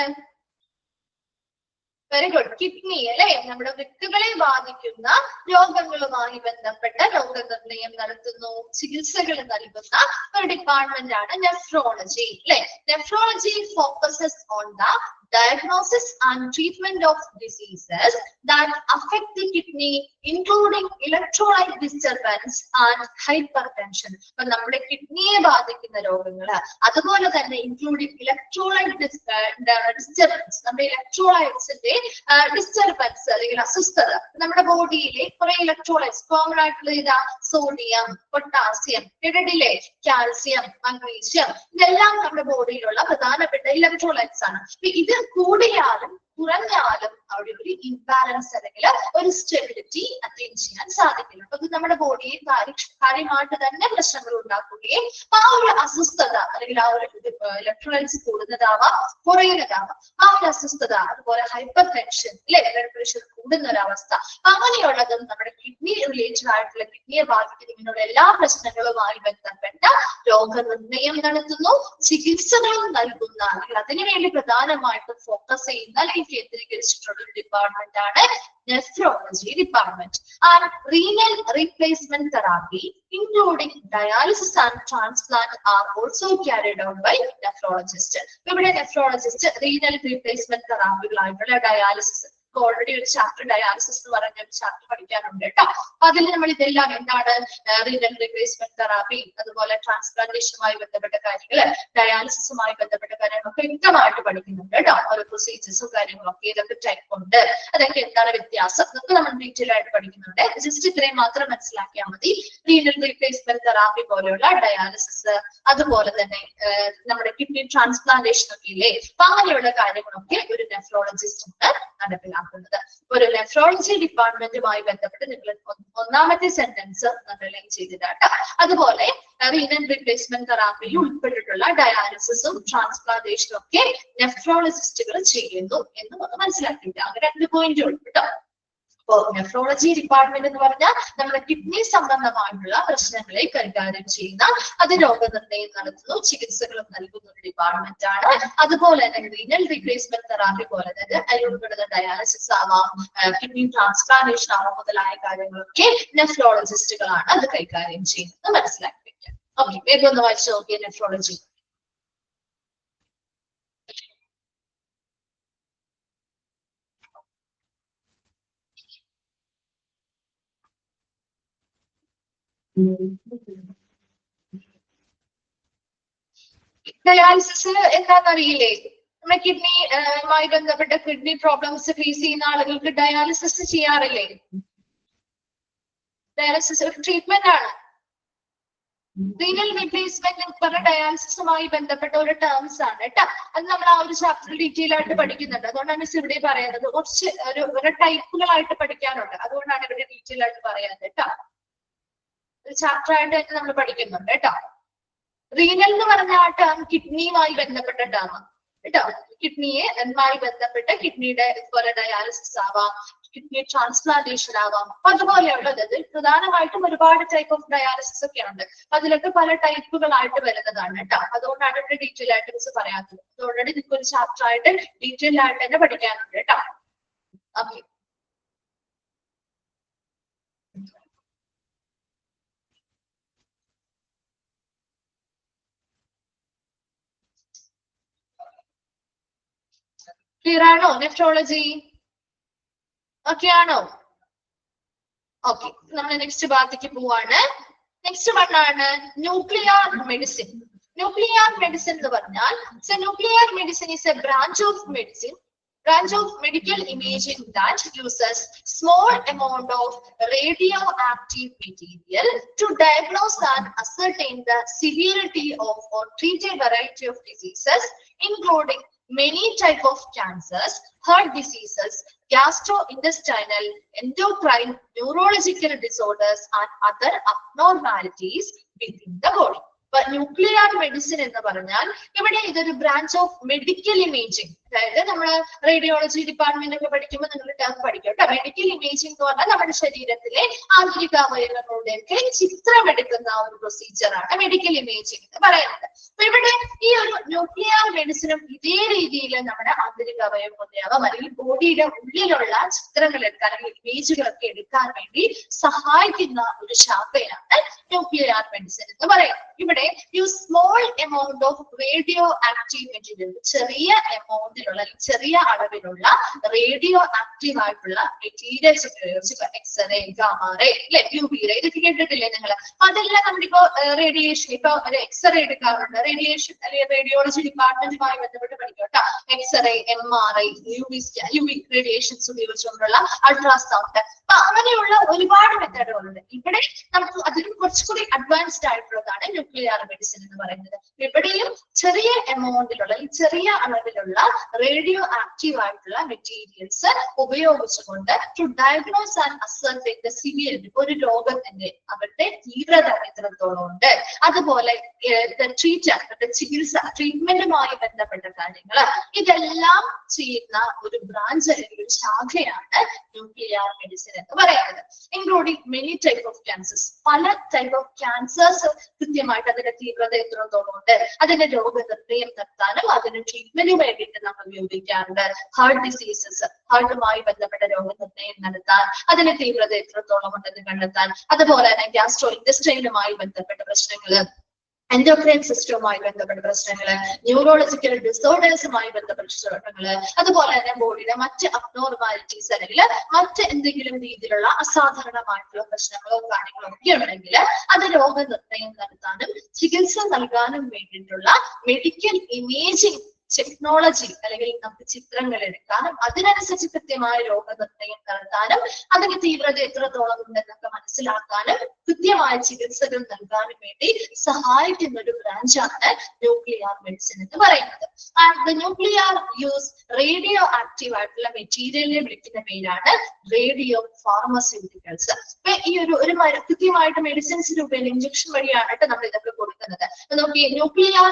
വെരി ഗുഡ്, കിഡ്നി അല്ലെ. നമ്മുടെ വൃക്കകളെ ബാധിക്കുന്ന രോഗങ്ങളുമായി ബന്ധപ്പെട്ട രോഗനിർണയം നടത്തുന്നു, ചികിത്സകൾ നൽകുന്ന ഒരു ഡിപ്പാർട്ട്മെന്റ് ആണ് നെഫ്രോളജി അല്ലെ. Nephrology focuses on the diagnosis and treatment of diseases that affect the kidney, including electrolyte disturbance and hypertension. അപ്പൊ നമ്മുടെ കിഡ്നിയെ ബാധിക്കുന്ന രോഗങ്ങള്, അതുപോലെ തന്നെ ഇൻക്ലൂഡിംഗ് ഇലക്ട്രോലൈറ്റ് ഡിസ്റ്റർബൻസ്, നമ്മുടെ ഇലക്ട്രോലൈറ്റ്സിന്റെ ഡിസ്റ്റർബൻസ് അല്ലെങ്കിൽ അസ്വസ്ഥത. നമ്മുടെ ബോഡിയിലെ കുറെ ഇലക്ട്രോലൈറ്റ്സ് കോമൺ ആയിട്ടുള്ള ഇതാ സോഡിയം, പൊട്ടാസ്യം, ഇടയിലെ കാൽസ്യം, മഗ്നീഷ്യം, ഇതെല്ലാം നമ്മുടെ ബോഡിയിലുള്ള പ്രധാനപ്പെട്ട ഇലക്ട്രോലൈറ്റ്സ് ആണ്. ഇത് കൂടിയാലും കുറഞ്ഞാലും അവിടെ ഒരു ഇംബാലൻസ് അല്ലെങ്കിൽ ഒരു സ്റ്റെബിലിറ്റി അറ്റൈൻ ചെയ്യാൻ സാധിക്കില്ല. അപ്പൊ ഇത് നമ്മുടെ ബോഡിയെ കാര്യമായിട്ട് തന്നെ പ്രശ്നങ്ങൾ ഉണ്ടാക്കുകയും ആ ഒരു അസ്വസ്ഥത അല്ലെങ്കിൽ ആ ഒരു ഇലക്ട്രോലൈറ്റ്സ് കൂടുന്നതാവാം കുറയുന്നതാവാം, ആ ഒരു അസ്വസ്ഥത, അതുപോലെ ഹൈപ്പർ ടെൻഷൻ അല്ലെ, ബ്ലഡ് പ്രഷർ കൂടുന്ന ഒരവസ്ഥ, അങ്ങനെയുള്ളതും നമ്മുടെ കിഡ്നി റിലേറ്റഡ് ആയിട്ടുള്ള കിഡ്നിയെ ബാധിക്കുന്ന ഇങ്ങനെയുള്ള എല്ലാ പ്രശ്നങ്ങളുമായി ബന്ധപ്പെട്ട രോഗനിർണയം നടത്തുന്നു, ചികിത്സകളും നൽകുന്ന അല്ലെങ്കിൽ അതിനുവേണ്ടി പ്രധാനമായിട്ടും ഫോക്കസ് ചെയ്യുന്ന അല്ലെങ്കിൽ കേന്ദ്രീകരിച്ചിട്ടുള്ള ഒരു ഡിപ്പാർട്ട്മെന്റ് ആണ് nephrology department. And renal replacement therapy, including dialysis and transplant, are also carried out by nephrologists. ഇവിടെ nephrologist renal replacement therapy കളായിട്ടുള്ള ഡയാലിസിസ്, ഓൾറെഡി ഒരു ചാപ്റ്റർ ഡയാലിസിസ് എന്ന് പറഞ്ഞ ഒരു ചാപ്റ്റർ പഠിക്കാനുണ്ട് കേട്ടോ. അപ്പൊ അതിൽ നമ്മൾ ഇതെല്ലാം എന്താണ് റീനൽ റീപ്ലേസ്മെന്റ് തെറാപ്പി, അതുപോലെ ട്രാൻസ്പ്ലാന്റേഷനുമായി ബന്ധപ്പെട്ട കാര്യങ്ങള്, ഡയാലിസിസുമായി ബന്ധപ്പെട്ട കാര്യങ്ങളൊക്കെ വ്യക്തമായിട്ട് പഠിക്കുന്നുണ്ട് കേട്ടോ. ഓരോ പ്രൊസീജിയേഴ്സും കാര്യങ്ങളൊക്കെ ഏതൊക്കെ ടൈപ്പ് ഉണ്ട്, അതൊക്കെ എന്താണ് വ്യത്യാസം എന്നൊക്കെ നമ്മൾ ഡീറ്റെയിൽ ആയിട്ട് പഠിക്കുന്നുണ്ട്. ജസ്റ്റ് ഇത്രയും മാത്രം മനസ്സിലാക്കിയാൽ മതി. റീനൽ റീപ്ലേസ്മെന്റ് തെറാപ്പി പോലെയുള്ള ഡയാലിസിസ്, അതുപോലെ തന്നെ നമ്മുടെ കിഡ്നി ട്രാൻസ്പ്ലാന്റേഷൻ ഒക്കെ ഇല്ലേ, അപ്പൊ അങ്ങനെയുള്ള കാര്യങ്ങളൊക്കെ ഒരു നെഫ്രോളജിസ്റ്റ് നടപ്പിലാക്കുന്നത്. ഒരു നെഫ്രോളജി ഡിപ്പാർട്ട്മെന്റുമായി ബന്ധപ്പെട്ട് നിങ്ങൾ ഒന്നാമത്തെ സെന്റൻസ് അണ്ടർലൈൻ ചെയ്തിട്ടാണ്. അതുപോലെ റീനൽ റീപ്ലേസ്മെന്റ് തെറാപ്പിയിൽ ഉൾപ്പെട്ടിട്ടുള്ള ഡയാലിസിസും ട്രാൻസ്പ്ലാന്റേഷനും ഒക്കെ നെഫ്രോളജിസ്റ്റുകൾ ചെയ്യുന്നു എന്ന് മനസ്സിലാക്കിയിട്ട് അങ്ങനെ 2 പോയിന്റ് ഉൾപ്പെട്ടോ. അപ്പോ നെഫ്രോളജി ഡിപ്പാർട്ട്മെന്റ് എന്ന് പറഞ്ഞാൽ നമ്മുടെ കിഡ്നി സംബന്ധമായിട്ടുള്ള പ്രശ്നങ്ങളെ കൈകാര്യം ചെയ്യുന്ന, അത് രോഗനിർണയം നടത്തുന്നു, ചികിത്സകളും നൽകുന്ന ഒരു ഡിപ്പാർട്ട്മെന്റ് ആണ്. അതുപോലെ തന്നെ റീനൽ റീപ്ലേസ്മെന്റ് തെറാപ്പി പോലെ തന്നെ അതിൽ ഉൾപ്പെടുന്ന ഡയാലിസിസ് ആവാം, കിഡ്നി ട്രാൻസ്പ്ലാന്റേഷൻ ആവാം, മുതലായ കാര്യങ്ങളൊക്കെ നെഫ്രോളജിസ്റ്റുകളാണ് അത് കൈകാര്യം ചെയ്യുന്നത് മനസ്സിലാക്കി വെക്കാം. ഓക്കെ, വേഗം ഒന്ന് വായിച്ചു നോക്കിയ നെഫ്രോളജി. ഡയാലിസിസ് എന്താണെന്നറിയില്ലേ? നമ്മുടെ കിഡ്നിയുമായി ബന്ധപ്പെട്ട കിഡ്നി പ്രോബ്ലംസ് ഫേസ് ചെയ്യുന്ന ആളുകൾക്ക് ഡയാലിസിസ് ചെയ്യാറില്ലേ? ഡയാലിസിസ് ഒരു ട്രീറ്റ്മെന്റ് ആണ്. റീനൽ റീപ്ലേസ്മെന്റ് എന്ന് പറഞ്ഞ ഡയാലിസിസുമായി ബന്ധപ്പെട്ട ഒരു ടേംസ് ആണ് കേട്ടോ. അത് നമ്മൾ ആ ഒരു ചാപ്റ്റർ ഡീറ്റെയിൽ ആയിട്ട് പഠിക്കുന്നുണ്ട്. അതുകൊണ്ടാണ് മിസ് ഇവിടെ പറയുന്നത്. കുറച്ച് ഒരു ടൈപ്പുകളായിട്ട് പഠിക്കാനുണ്ട്. അതുകൊണ്ടാണ് ഇവിടെ ഡീറ്റെയിൽ ആയിട്ട് പറയുന്നത് കേട്ടോ. ഒരു ചാപ്റ്റർ ആയിട്ട് തന്നെ നമ്മൾ പഠിക്കുന്നുണ്ട് കേട്ടോ. റീനൽ എന്ന് പറഞ്ഞ ആ ടേം കിഡ്നിയുമായി ബന്ധപ്പെട്ട ടേം കേട്ടോ. കിഡ്നിയുമായി ബന്ധപ്പെട്ട് കിഡ്നിയുടെ ഇതുപോലെ ഡയാലിസിസ് ആവാം, കിഡ്നി ട്രാൻസ്പ്ലാന്റേഷൻ ആവാം. അപ്പൊ അതുപോലെയുള്ളത് പ്രധാനമായിട്ടും ഒരുപാട് ടൈപ്പ് ഓഫ് ഡയാലിസിസ് ഒക്കെ ഉണ്ട്. അതിലൊക്കെ പല ടൈപ്പുകളായിട്ട് വരുന്നതാണ് കേട്ടോ. അതുകൊണ്ടാണ് ഇവിടെ ഡീറ്റെയിൽ ആയിട്ട് മിസ് പറയാത്തത്. അതുകൊണ്ടാണ് നിങ്ങൾക്ക് ഒരു ചാപ്റ്റർ ആയിട്ട് ഡീറ്റെയിൽ ആയിട്ട് തന്നെ പഠിക്കാനുണ്ട് കേട്ടോ. ഓക്കെ, ക്ലിയർ ആണോ? നെഫ്രോളജി ഓക്കെ ആണോ? ഓക്കെ, നമ്മൾ നെക്സ്റ്റ് ഭാഗത്തേക്ക് പോവാണ്. നെക്സ്റ്റ് വൺ ആണ് ന്യൂക്ലിയർ മെഡിസിൻ. ന്യൂക്ലിയർ മെഡിസിൻ എന്ന് പറഞ്ഞാൽ nuclear medicine is a branch of medical imaging that uses small amount of radioactive material to diagnose and ascertain the severity of or treat a variety of diseases, including many type of cancers, heart diseases, gastrointestinal, endocrine, neurological disorders, and other abnormalities within the body. Nuclear medicine എന്ന് പറഞ്ഞാൽ ഇവിടെ ഇതൊരു branch of medical imaging. അതായത് നമ്മൾ radiology department ഒക്കെ പഠിക്കുമ്പോൾ നിങ്ങൾ term പഠിക്കും കേട്ടോ. മെഡിക്കൽ ഇമേജിംഗ് എന്ന് പറഞ്ഞാൽ നമ്മുടെ ശരീരത്തിലെ ആന്തരിക അവയവങ്ങളുടെയൊക്കെ ചിത്രം എടുക്കുന്ന ഒരു പ്രൊസീജിയർ ആണ് മെഡിക്കൽ ഇമേജിംഗ് എന്ന് പറയുന്നത്. അപ്പൊ ഇവിടെ ഈ ഒരു ന്യൂക്ലിയർ മെഡിസിനും ഇതേ രീതിയിൽ നമ്മുടെ ആന്തരിക അവയവങ്ങളുടെയാവാം അല്ലെങ്കിൽ ബോഡിയുടെ ഉള്ളിലുള്ള ചിത്രങ്ങൾ എടുക്കാൻ അല്ലെങ്കിൽ ഇമേജുകളൊക്കെ എടുക്കാൻ വേണ്ടി സഹായിക്കുന്ന ഒരു ശാഖയാണ് ന്യൂക്ലിയർ മെഡിസിൻ എന്ന് പറയുന്നത്. ഇവിടെ small amount of radioactive material, ചെറിയ എമൗണ്ടിലുള്ള ചെറിയ അളവിലുള്ള റേഡിയോ ആക്റ്റീവ് ആയിട്ടുള്ള മെറ്റീരിയൽസ് ഉപയോഗിച്ച് x-ray, gamma ray, UV ray ഇതൊക്കെ കേട്ടിട്ടില്ലേ നിങ്ങൾ? അതെല്ലാം നമ്മളിപ്പോ റേഡിയേഷൻ, ഇപ്പൊ എക്സ്റേ എടുക്കാറുണ്ട്. റേഡിയേഷൻ അല്ലെങ്കിൽ റേഡിയോളജി ഡിപ്പാർട്ട്മെന്റുമായി ബന്ധപ്പെട്ട് പഠിക്കും കേട്ടോ. എക്സ്റേ, MRI, യുവി റേഡിയേഷൻസ് ഉപയോഗിച്ചുകൊണ്ടുള്ള അൾട്രാസൗണ്ട്, അങ്ങനെയുള്ള ഒരുപാട് മെത്തേഡുകളുണ്ട്. ഇവിടെ നമുക്ക് അതിലും കുറച്ചുകൂടി അഡ്വാൻസ്ഡ് ആയിട്ടുള്ളതാണ് ന്യൂക്ലിയർ മെഡിസിൻ എന്ന് പറയുന്നത്. ഇവിടെയും ചെറിയ എമൗണ്ടിലുള്ള ചെറിയ അളവിലുള്ള റേഡിയോ ആക്റ്റീവ് ആയിട്ടുള്ള മെറ്റീരിയൽസ് ഉപയോഗിച്ചുകൊണ്ട് to diagnose and ascertain the severity, ഒരു രോഗത്തിന്റെ അവരുടെ തീവ്രത എത്രത്തോളം ഉണ്ട്, അതുപോലെ ചികിത്സ, ട്രീറ്റ്മെന്റുമായി ബന്ധപ്പെട്ട കാര്യങ്ങൾ, ഇതെല്ലാം ചെയ്യുന്ന ഒരു ബ്രാഞ്ച് അല്ലെങ്കിൽ ഒരു ശാഖയാണ് ന്യൂക്ലിയർ മെഡിസിൻ എന്ന് പറയുന്നത്. Including many type of cancers, പല ടൈപ്പ് ഓഫ് ക്യാൻസേഴ്സ് കൃത്യമായിട്ട് അതിന്റെ തീവ്രത എത്രത്തോളം ഉണ്ട്, അതിന്റെ രോഗനിർണയം നടത്താനും അതിന് ട്രീറ്റ്മെന്റിന് വേണ്ടിയിട്ട് നമ്മൾ ഉപയോഗിക്കാറുണ്ട്. ഹാർട്ട് ഡിസീസസ്, ഹാർട്ടുമായി ബന്ധപ്പെട്ട രോഗനിർണയം നടത്താൻ, അതിന്റെ തീവ്രത എത്രത്തോളം ഉണ്ടെന്ന് കണ്ടെത്താൻ, അതുപോലെ തന്നെ ഗ്യാസ്ട്രോ ഇൻഡസ്ട്രിയലുമായി ബന്ധപ്പെട്ട പ്രശ്നങ്ങൾ, എൻഡോക്രൈൻ സിസ്റ്റവുമായി ബന്ധപ്പെട്ട പ്രശ്നങ്ങള്, ന്യൂറോളജിക്കൽ ഡിസോർഡേഴ്സുമായി ബന്ധപ്പെട്ട പ്രശ്നങ്ങള്, അതുപോലെ തന്നെ ബോഡിയുടെ മറ്റ് അബ്നോർമാലിറ്റീസ് അല്ലെങ്കിൽ മറ്റ് എന്തെങ്കിലും രീതിയിലുള്ള അസാധാരണമായിട്ടുള്ള പ്രശ്നങ്ങളോ കാര്യങ്ങളോ ഒക്കെ ഉണ്ടെങ്കിൽ അത് രോഗനിർണയം നടത്താനും ചികിത്സ നൽകാനും വേണ്ടിയിട്ടുള്ള മെഡിക്കൽ ഇമേജിംഗ് ടെക്നോളജി അല്ലെങ്കിൽ നമുക്ക് ചിത്രങ്ങൾ എടുക്കാനും അതിനനുസരിച്ച് കൃത്യമായ രോഗനിർണയം നടത്താനും അതിന്റെ തീവ്രത എത്രത്തോളം ഉണ്ടെന്നൊക്കെ മനസ്സിലാക്കാനും കൃത്യമായ ചികിത്സകൾ നൽകാനും വേണ്ടി സഹായിക്കുന്ന ഒരു ബ്രാഞ്ചാണ് ന്യൂക്ലിയർ മെഡിസിൻ എന്ന് പറയുന്നത്. And nuclear use radioactive ആയിട്ടുള്ള മെറ്റീരിയലിനെ വിളിക്കുന്ന പേരാണ് റേഡിയോ ഫാർമസ്യൂട്ടിക്കൽസ്. അപ്പൊ ഈ ഒരു കൃത്യമായിട്ട് മെഡിസിൻസ് രൂപയിൽ ഇഞ്ചക്ഷൻ വഴിയാണ് നമ്മൾ ഇതൊക്കെ കൊടുക്കുന്നത്. നോക്കി, nuclear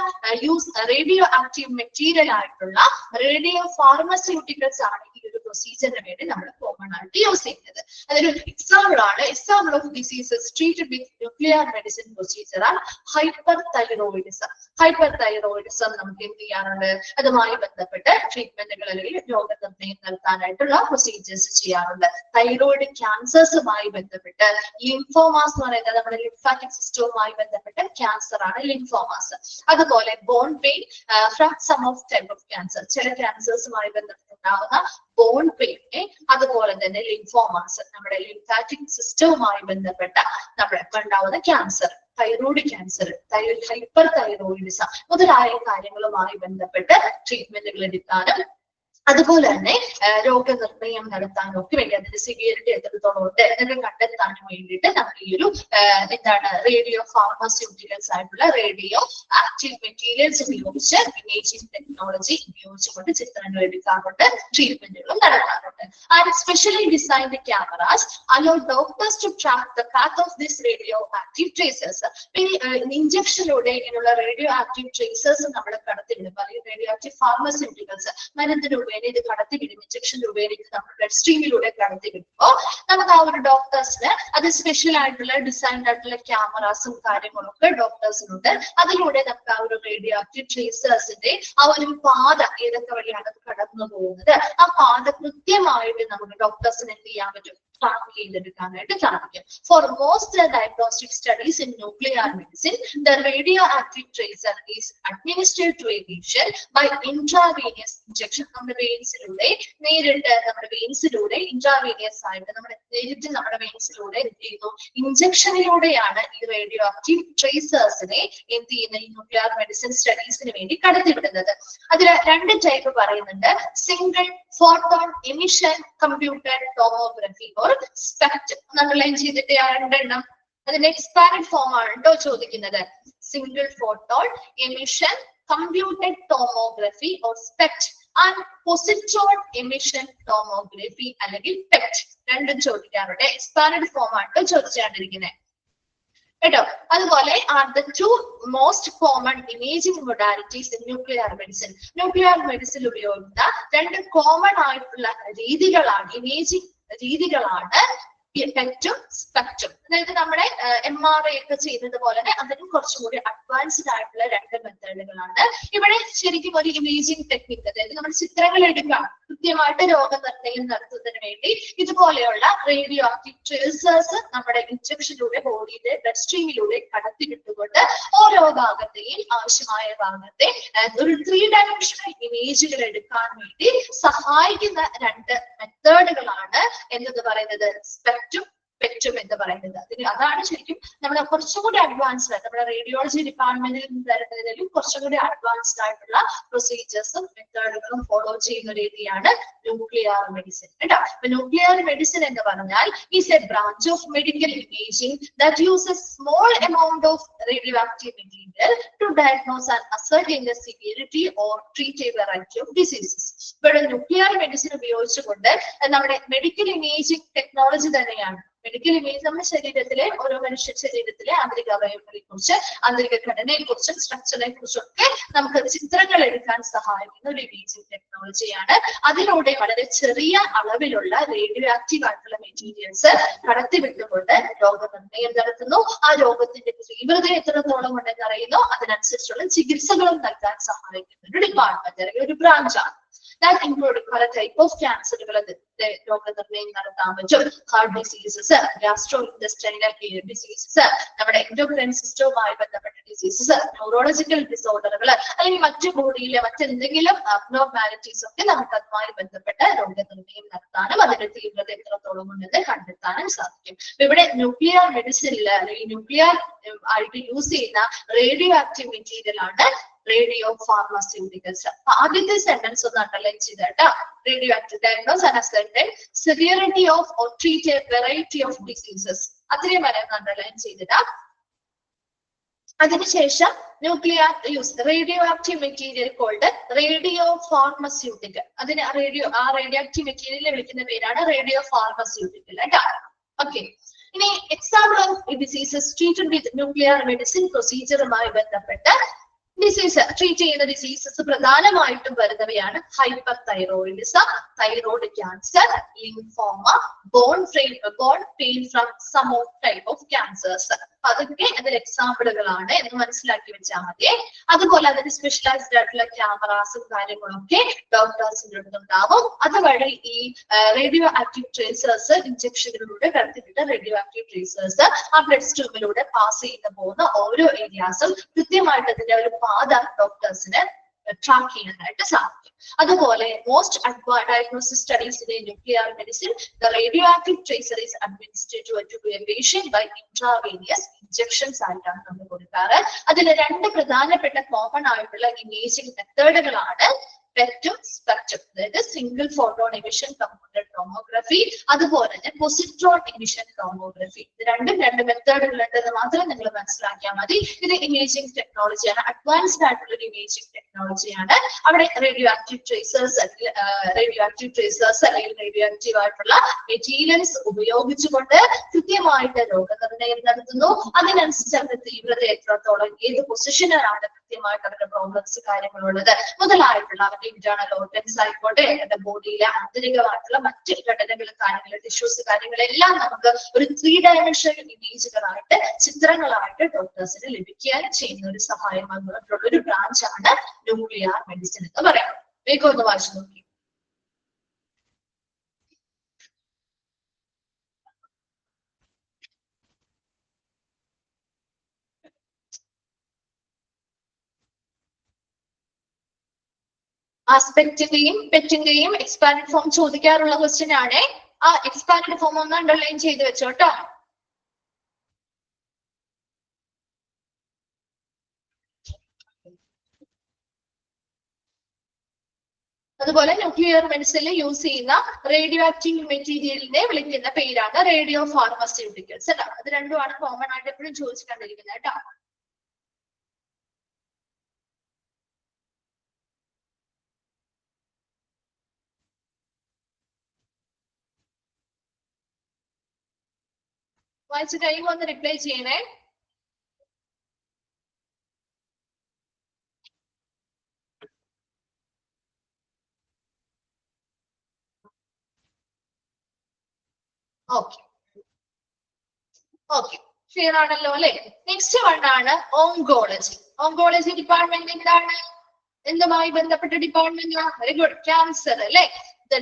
use radioactive material ആയിട്ടുള്ള റേഡിയോ ഫാർമസ്യൂട്ടിക്കൽസ് ആണ് ഈ ഒരു പ്രൊസീജിയറിന് വേണ്ടി നമ്മൾ കോമൺ ആയിട്ട് യൂസ് ചെയ്യുന്നത്. അതൊരു എക്സാമ്പിൾ ആണ്. Example of diseases treated with nuclear medicine procedure ആണ് ഹൈപ്പർ തൈറോയിഡിസം. ഹൈപ്പർ തൈറോയിഡിസം നമുക്ക് എന്ത് ചെയ്യാറുണ്ട്, അതുമായി ബന്ധപ്പെട്ട് ട്രീറ്റ്മെന്റുകൾ അല്ലെങ്കിൽ രോഗനിർണയം നടത്താനായിട്ടുള്ള പ്രൊസീജിയേഴ്സ് ചെയ്യാറുണ്ട്. തൈറോയിഡ് ക്യാൻസേഴ്സുമായി ബന്ധപ്പെട്ട് ലിംഫോമാസ് എന്ന് പറയുന്നത് നമ്മുടെ ലിംഫാറ്റിക് സിസ്റ്റവുമായി ബന്ധപ്പെട്ട ക്യാൻസർ ആണ് ലിംഫോമാസ്. അതുപോലെ bone pain from some of type of cancer, ചില ക്യാൻസേഴ്സുമായി ബന്ധപ്പെട്ടുണ്ടാകുന്ന ബോൺ പെയിൻ, അതുപോലെ തന്നെ ലിംഫോമാസ് നമ്മുടെ ലിംഫാറ്റിക് സിസ്റ്റവുമായി ബന്ധപ്പെട്ട നമ്മുടെ ഉണ്ടാവുന്ന cancer. Thyroid cancer, hyper thyroidism മുതലായ കാര്യങ്ങളുമായി ബന്ധപ്പെട്ട് ട്രീറ്റ്മെന്റുകൾ എടുക്കാനും അതുപോലെ തന്നെ രോഗനിർണയം നടത്താനും ഒക്കെ വേണ്ടി അതിന്റെ സിവിയറിറ്റി എത്രത്തോളം ഉണ്ട് എന്നൊക്കെ കണ്ടെത്താനും വേണ്ടിയിട്ട് നമ്മൾ ഈ ഒരു എന്താണ് റേഡിയോ ഫാർമസ്യൂട്ടിക്കൽസ് ആയിട്ടുള്ള റേഡിയോ ആക്റ്റീവ് മെറ്റീരിയൽസ് ഉപയോഗിച്ച് ഇമേജിംഗ് ടെക്നോളജി ഉപയോഗിച്ചുകൊണ്ട് ചിത്രങ്ങൾ എടുക്കാറുണ്ട്, ട്രീറ്റ്മെന്റുകളും നടത്താറുണ്ട്. And specially designed cameras allow doctors to track the path of this radioactive tracers. ഇഞ്ചക്ഷനിലൂടെ ഇങ്ങനെയുള്ള റേഡിയോ ആക്റ്റീവ് ട്രേസേഴ്സ് നമ്മൾ കടത്തിവിടും, അല്ലെങ്കിൽ റേഡിയോ ആക്റ്റീവ് ഫാർമസ്യൂട്ടിക്കൽസ് മരുന്നിലൂടെ ഇത് കടത്തിവിടും, ഇഞ്ചക്ഷൻ രൂപയിൽ നമ്മുടെ ബ്ലഡ് സ്ട്രീമിലൂടെ കടത്തിവിടുമ്പോൾ നമുക്ക് ആ ഒരു ഡോക്ടേഴ്സിന് അത് സ്പെഷ്യൽ ആയിട്ടുള്ള ഡിസൈൻഡ് ആയിട്ടുള്ള ക്യാമറാസും കാര്യങ്ങളും ഒക്കെ ഡോക്ടേഴ്സിനുണ്ട്. അതിലൂടെ നമുക്ക് ആ ഒരു റേഡിയോ ആക്റ്റീവ് ട്രേസേഴ്സിന്റെ ആ ഒരു പാത ഏതൊക്കെ വഴിയാണ് അത് കടന്നു പോകുന്നത്, ആ പാത കൃത്യമായിട്ട് നമുക്ക് ഡോക്ടേഴ്സിന് എന്ത് ചെയ്യാൻ പറ്റും, ട്രാക്ക് ചെയ്തെടുക്കാനായിട്ട് സാധിക്കും. For most diagnostic studies in nuclear medicine the radioactive tracer is administered to a patient by intravenous injection. നമ്മുടെ വെയിൻസിലൂടെ നേരിട്ട് നമ്മുടെ വെയിൻസിലൂടെ ഇൻട്രാവീനിയസ് ആയിട്ട് നേരിട്ട് നമ്മുടെ വെയിൻസിലൂടെ എന്ത് ചെയ്യുന്നു, ഇഞ്ചക്ഷനിലൂടെയാണ് ഈ റേഡിയോ ആക്റ്റീവ് ട്രേസേഴ്സിനെ എന്ത് ചെയ്യുന്ന ഈ ന്യൂക്ലിയർ മെഡിസിൻ സ്റ്റഡീസിന് വേണ്ടി കടത്തിവിടുന്നത്. അതിൽ രണ്ട് ടൈപ്പ് പറയുന്നുണ്ട്, single photon emission computer tomography or SPECT. Underline ചെയ്തിട്ട് ആ രണ്ടെണ്ണം അതിന്റെ എക്സ്പാൻഡ് ഫോം ആണ് കേട്ടോ ചോദിക്കുന്നത്. Single photon emission computed tomography or SPECT and positron emission tomography അല്ലെങ്കിൽ പെക്ട് രണ്ടും ചോദിക്കാറുണ്ട്. എക്സ്പാൻഡ് ഫോം ആണ് ചോദിച്ചുകൊണ്ടിരിക്കുന്നത് കേട്ടോ. അതുപോലെ are the two most common imaging modalities in nuclear medicine. Nuclear medicine ഉപയോഗിക്കുന്ന രണ്ട് കോമൺ ആയിട്ടുള്ള രീതികളാണ്, ഇമേജിംഗ് രീതികളാണ് പെക്റ്റും സ്പെക്റ്റും. അതായത് നമ്മുടെ MRI ഒക്കെ ചെയ്യുന്നത് പോലെ തന്നെ അതിനും കുറച്ചും കൂടി അഡ്വാൻസ്ഡ് ആയിട്ടുള്ള രണ്ട് മെത്തേഡുകളാണ്. ഇവിടെ ശരിക്കും ഒരു ഇമേജിംഗ് ടെക്നിക്ക്, അതായത് നമ്മൾ ചിത്രങ്ങൾ എടുക്കാം കൃത്യമായിട്ട് രോഗനിർണയം നടത്തുന്നതിന് വേണ്ടി ഇതുപോലെയുള്ള റേഡിയോ ആക്റ്റീവ് ട്രേസേഴ്സ് നമ്മുടെ ഇഞ്ചക്ഷനിലൂടെ ബോഡിയുടെ ബ്ലഡ് സ്ട്രീമിലൂടെ കടത്തിവിട്ടുകൊണ്ട് ഓരോ ഭാഗത്തെയും ആവശ്യമായ ഭാഗത്തെ ഒരു 3 ഡയമെൻഷണൽ ഇമേജുകൾ എടുക്കാൻ വേണ്ടി സഹായിക്കുന്ന രണ്ട് മെത്തേഡുകളാണ് എന്തെന്ന് പറയുന്നത്, സ്പെക്റ്റും പെക്റ്റും എന്ന് പറയുന്നത്. അതാണ് ശരിക്കും നമ്മുടെ കുറച്ചുകൂടി അഡ്വാൻസ്ഡ് ആയിട്ട് നമ്മുടെ റേഡിയോളജി ഡിപ്പാർട്ട്മെന്റിൽ തരുന്നതിലും കുറച്ചുകൂടി അഡ്വാൻസ്ഡ് ആയിട്ടുള്ള പ്രൊസീജിയേഴ്സും മെത്തേഡുകളും ഫോളോ ചെയ്യുന്ന രീതിയാണ് ന്യൂക്ലിയർ മെഡിസിൻ കേട്ടോ. അപ്പൊ ന്യൂക്ലിയർ മെഡിസിൻ എന്ന് പറഞ്ഞാൽ is a branch of medical imaging that uses small amount of radioactive material to diagnose and ascertain the severity or treat a variety of diseases. ഇവിടെ nuclear medicine ഉപയോഗിച്ചുകൊണ്ട് നമ്മുടെ medical imaging technology തന്നെയാണ്. Medical image നമ്മുടെ ശരീരത്തിലെ ഓരോ മനുഷ്യ ശരീരത്തിലെ ആന്തരിക അവയവങ്ങളെ കുറിച്ച്, ആന്തരിക ഘടനയെ കുറിച്ചും സ്ട്രക്ചറിനെ കുറിച്ചൊക്കെ നമുക്ക് ചിത്രങ്ങൾ എടുക്കാൻ സഹായിക്കുന്ന ഒരു ഇമേജിംഗ് ടെക്നോളജിയാണ്. അതിലൂടെ വളരെ ചെറിയ അളവിലുള്ള റേഡിയോ ആക്റ്റീവ് ആയിട്ടുള്ള മെറ്റീരിയൽസ് കടത്തിവിട്ടുകൊണ്ട് രോഗനിർണയം നടത്തുന്നു. ആ രോഗത്തിന്റെ തീവ്രത എത്രത്തോളം ഉണ്ടെന്ന് അറിയുന്നു, അതിനനുസരിച്ചുള്ള ചികിത്സകളും നൽകാൻ സഹായിക്കുന്ന ഒരു ഡിപ്പാർട്ട്മെന്റ് അല്ലെങ്കിൽ ഒരു ബ്രാഞ്ചാണ്. That include പല ടൈപ്പ് ഓഫ് ക്യാൻസറുകൾ രോഗനിർണയം നടത്താൻ പറ്റും. ഹാർട്ട് ഡിസീസസ്, ഗ്യാസ്ട്രോ ഇൻഡസ്ട്രൈനൽ ഡിസീസസ്, നമ്മുടെ എൻഡോക്രൈൻ സിസ്റ്റവുമായി ബന്ധപ്പെട്ട ഡിസീസസ്, ന്യൂറോളജിക്കൽ ഡിസോർഡറുകൾ അല്ലെങ്കിൽ മറ്റു ബോഡിയിലെ മറ്റെന്തെങ്കിലും അബ്നോർമാലിറ്റീസ് ഒക്കെ നമുക്ക് അതുമായി ബന്ധപ്പെട്ട രോഗനിർണയം നടത്താനും അതിന്റെ തീവ്രത എത്രത്തോളം ഉണ്ടെന്ന് കണ്ടെത്താനും സാധിക്കും. ഇവിടെ ന്യൂക്ലിയർ മെഡിസിനിൽ അല്ലെങ്കിൽ ന്യൂക്ലിയർ ആയിട്ട് യൂസ് ചെയ്യുന്ന റേഡിയോ ആക്റ്റീവ് മെറ്റീരിയൽ ആണ് റേഡിയോ ഫാർമസ്യൂട്ടിക്കൽസ്. ആദ്യത്തെ സെന്റൻസ് ഒന്ന് അണ്ടർലൈൻ ചെയ്തേട്ടാ. Radioactive diagnose and ascertain severity of or treat a variety of diseases. അത്രയും വരെ ഒന്ന് അണ്ടർലൈൻ ചെയ്തിടാം. അതിനുശേഷം nuclear use radioactive material called radiopharmaceutical. അതിന് റേഡിയോ ആക്റ്റീവ് മെറ്റീരിയൽ വിളിക്കുന്ന പേരാണ് റേഡിയോ ഫാർമസ്യൂട്ടിക്കൽ കേട്ടോ. ഓക്കെ, ഇനി example of diseases treated with nuclear medicine പ്രൊസീജിയറുമായി ബന്ധപ്പെട്ട് ഡിസീസ് ട്രീറ്റ് ചെയ്യുന്ന ഡിസീസസ് പ്രധാനമായിട്ടും വരുന്നവയാണ് hyper thyroidism, thyroid cancer, lymphoma, bone pain from some of type of cancers. അതൊക്കെ അതിൽ എക്സാമ്പിളുകളാണ് എന്ന് മനസ്സിലാക്കി വെച്ചാൽ മതി. അതുപോലെ അതിന് സ്പെഷ്യലൈസ്ഡ് ആയിട്ടുള്ള ക്യാമറാസും കാര്യങ്ങളൊക്കെ ഡോക്ടേഴ്സിന്റെ അടുത്തുണ്ടാവും. അതുവഴി ഈ റേഡിയോ ആക്റ്റീവ് ട്രേസേഴ്സ് ഇഞ്ചക്ഷനിലൂടെ കടത്തിവിട്ട് റേഡിയോ ആക്റ്റീവ് ട്രേസേഴ്സ് ആ ബ്ലഡ് സ്ട്രീമിലൂടെ പാസ് ചെയ്ത് പോകുന്ന ഓരോ ഏരിയാസും കൃത്യമായിട്ട് അതിന്റെ ഒരു പാത ഡോക്ടേഴ്സിന് ട്രാക്ക് ചെയ്യാനായിട്ട് സാധിക്കും. അതുപോലെ most advance diagnosis studies in nuclear medicine the radioactive tracer is administered to a patient by intravenous injections ആയിട്ടാണ് നമ്മൾ കൊടുക്കാറ്. അതിൽ രണ്ട് പ്രധാനപ്പെട്ട കോമൺ ആയിട്ടുള്ള ഇമേജിംഗ് മെത്തേഡുകളാണ് സ്പെക്ട്രം സ്പെക്ട്രം, അതായത് single photon emission computed tomography, അതുപോലെ തന്നെ പൊസിട്രോൺ എമിഷൻ ടോമോഗ്രഫി. ഇത് രണ്ട് മെത്തേഡുകൾ ഉണ്ടെന്ന് മാത്രം നിങ്ങൾ മനസ്സിലാക്കിയാൽ മതി. ഇത് ഇമേജിംഗ് ടെക്നോളജിയാണ്, അഡ്വാൻസ്ഡ് ആയിട്ടുള്ള ഒരു ഇമേജിംഗ് ടെക്നോളജിയാണ്. അവിടെ റേഡിയോ ആക്റ്റീവ് ട്രേസേഴ്സ് അല്ലെങ്കിൽ റേഡിയോ ആക്റ്റീവ് ആയിട്ടുള്ള മെറ്റീരിയൽസ് ഉപയോഗിച്ചുകൊണ്ട് കൃത്യമായിട്ട് രോഗനിർണയം നടത്തുന്നു. അതിനനുസരിച്ച് അവരുടെ തീവ്രത എത്രത്തോളം, ഏത് പൊസിഷനിലാണ് കൃത്യമായിട്ട് അവരുടെ പ്രോബ്ലംസ് കാര്യങ്ങളുള്ളത് മുതലായിട്ടുള്ള അവരുടെ ഇന്റേണൽ ഓർഗൻസ് ആയിക്കോട്ടെ, അവരുടെ ബോഡിയിലെ ആന്തരികമായിട്ടുള്ള മറ്റ് ഘടനകൾ, കാര്യങ്ങൾ, ടിഷ്യൂസ് കാര്യങ്ങളെല്ലാം നമുക്ക് ഒരു 3 ഡയമെൻഷണൽ ഇമേജുകളായിട്ട്, ചിത്രങ്ങളായിട്ട് ഡോക്ടേഴ്സിന് ലഭിക്കാൻ ചെയ്യുന്ന ഒരു സഹായമായിട്ടുള്ള ഒരു ബ്രാഞ്ചാണ് ന്യൂക്ലിയർ മെഡിസിൻ എന്ന് പറയാം. വേഗം ഒന്ന് വായിച്ചു നോക്കി. ആസ്പെക്റ്റിന്റെയും പെറ്റിന്റെയും എക്സ്പാൻഡ് ഫോം ചോദിക്കാറുള്ള ക്വസ്റ്റ്യൻ ആണ്. ആ എക്സ്പാൻഡ് ഫോം ഒന്ന് അണ്ടർലൈൻ ചെയ്ത് വെച്ചോട്ടോ. അതുപോലെ ന്യൂക്ലിയർ മെഡിസിനിൽ യൂസ് ചെയ്യുന്ന റേഡിയോ ആക്റ്റീവ് മെറ്റീരിയലിനെ വിളിക്കുന്ന പേരാണ് റേഡിയോ ഫാർമസ്യൂട്ടിക്കൽസ് അല്ല. അത് രണ്ടുമാണ് കോമൺ ആയിട്ട് എപ്പോഴും ചോദിച്ചുകൊണ്ടിരിക്കുന്നത് കേട്ടോ. വായിച്ചു കഴിയുമ്പോൾ ഒന്ന് റിപ്ലൈ ചെയ്യണേ. ഓക്കെ ക്ലിയർ ആണല്ലോ അല്ലെ. നെക്സ്റ്റ് വൺ ആണ് ഓങ്കോളജി. ഓങ്കോളജി ഡിപ്പാർട്ട്മെന്റ് എന്താണ്, എന്തുമായി ബന്ധപ്പെട്ട ഡിപ്പാർട്ട്മെന്റ്? വെരി ഗുഡ്, ക്യാൻസർ അല്ലെ.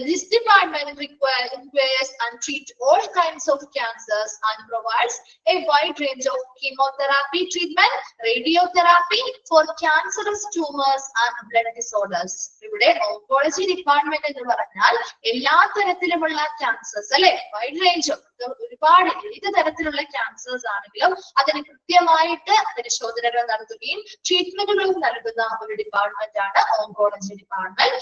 This department inquires and treats all kinds of cancers and provides a wide range of chemotherapy treatment, radiotherapy for cancerous tumors and blood disorders. ഇവിടെ oncology department എന്ന് പറഞ്ഞാൽ എല്ലാ തരത്തിലുമുള്ള cancers അല്ലെ, wide range of ഒരുപാട് ഏത് തരത്തിലുള്ള ക്യാൻസേഴ്സ് ആണെങ്കിലും അതിന് കൃത്യമായിട്ട് പരിശോധനകൾ നടത്തുകയും ട്രീറ്റ്മെന്റുകളും നൽകുന്ന ഒരു ഡിപ്പാർട്ട്മെന്റ് ആണ് ഓങ്കോളജി ഡിപ്പാർട്ട്മെന്റ്.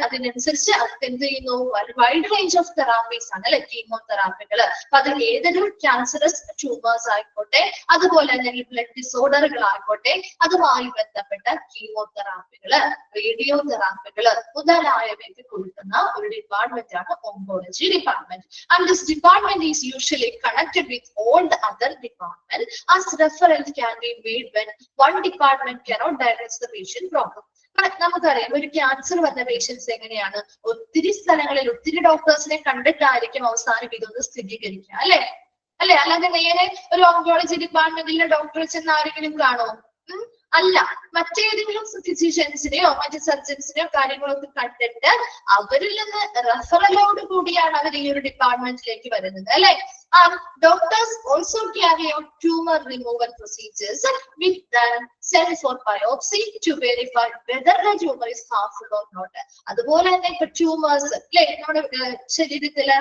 അതിനനുസരിച്ച് അവർക്ക് എന്ത് ചെയ്യുന്നു, വൈഡ് റേഞ്ച് ഓഫ് തെറാപ്പീസ് ആണ് അല്ലെ, കീമോതെറാപ്പികൾ. അപ്പൊ അതിൽ ഏതൊരു ക്യാൻസറസ് ട്യൂമേഴ്സ് ആയിക്കോട്ടെ, അതുപോലെ തന്നെ ബ്ലഡ് ഡിസോർഡറുകൾ ആയിക്കോട്ടെ, അതുമായി ബന്ധപ്പെട്ട കീമോതെറാപ്പികള്, റേഡിയോ തെറാപ്പികള് മുതലായവയ്ക്ക് കൊടുക്കുന്ന ഒരു ഡിപ്പാർട്ട്മെന്റ് ആണ് oncology department. And this department is usually connected with all the other departments as referrals can be made when one department cannot diagnose the patient problem. നമുക്കറിയാം ഒരു ക്യാൻസർ വന്ന പേഷ്യൻസ് എങ്ങനെയാണ്, ഒത്തിരി സ്ഥലങ്ങളിൽ ഒത്തിരി ഡോക്ടേഴ്സിനെ കണ്ടിട്ടായിരിക്കും അവസാനം ഇതൊന്ന് സ്ഥിരീകരിക്കുക അല്ലെ. അല്ലാതെ നേരെ ഒരു ഓങ്കോളജി ഡിപ്പാർട്ട്മെന്റിലെ ഡോക്ടറെ ചെന്ന് ആരെങ്കിലും കാണോ? അല്ല. മറ്റേതെങ്കിലും ഫിസിഷ്യൻസിനെയോ മറ്റ് സർജൻസിനെയോ കാര്യങ്ങളൊക്കെ കണ്ടിട്ട് അവരിൽ നിന്ന് റെഫറലോട് കൂടിയാണ് അവർ ഈ ഒരു ഡിപ്പാർട്ട്മെന്റിലേക്ക് വരുന്നത് അല്ലെ. Doctors also carry out tumor removal procedures with them sent for biopsy to verify whether the tumor is harmful or not. അതുപോലെ തന്നെ ഇപ്പൊ ട്യൂമേഴ്സ് അല്ലെ, നമ്മുടെ ശരീരത്തില്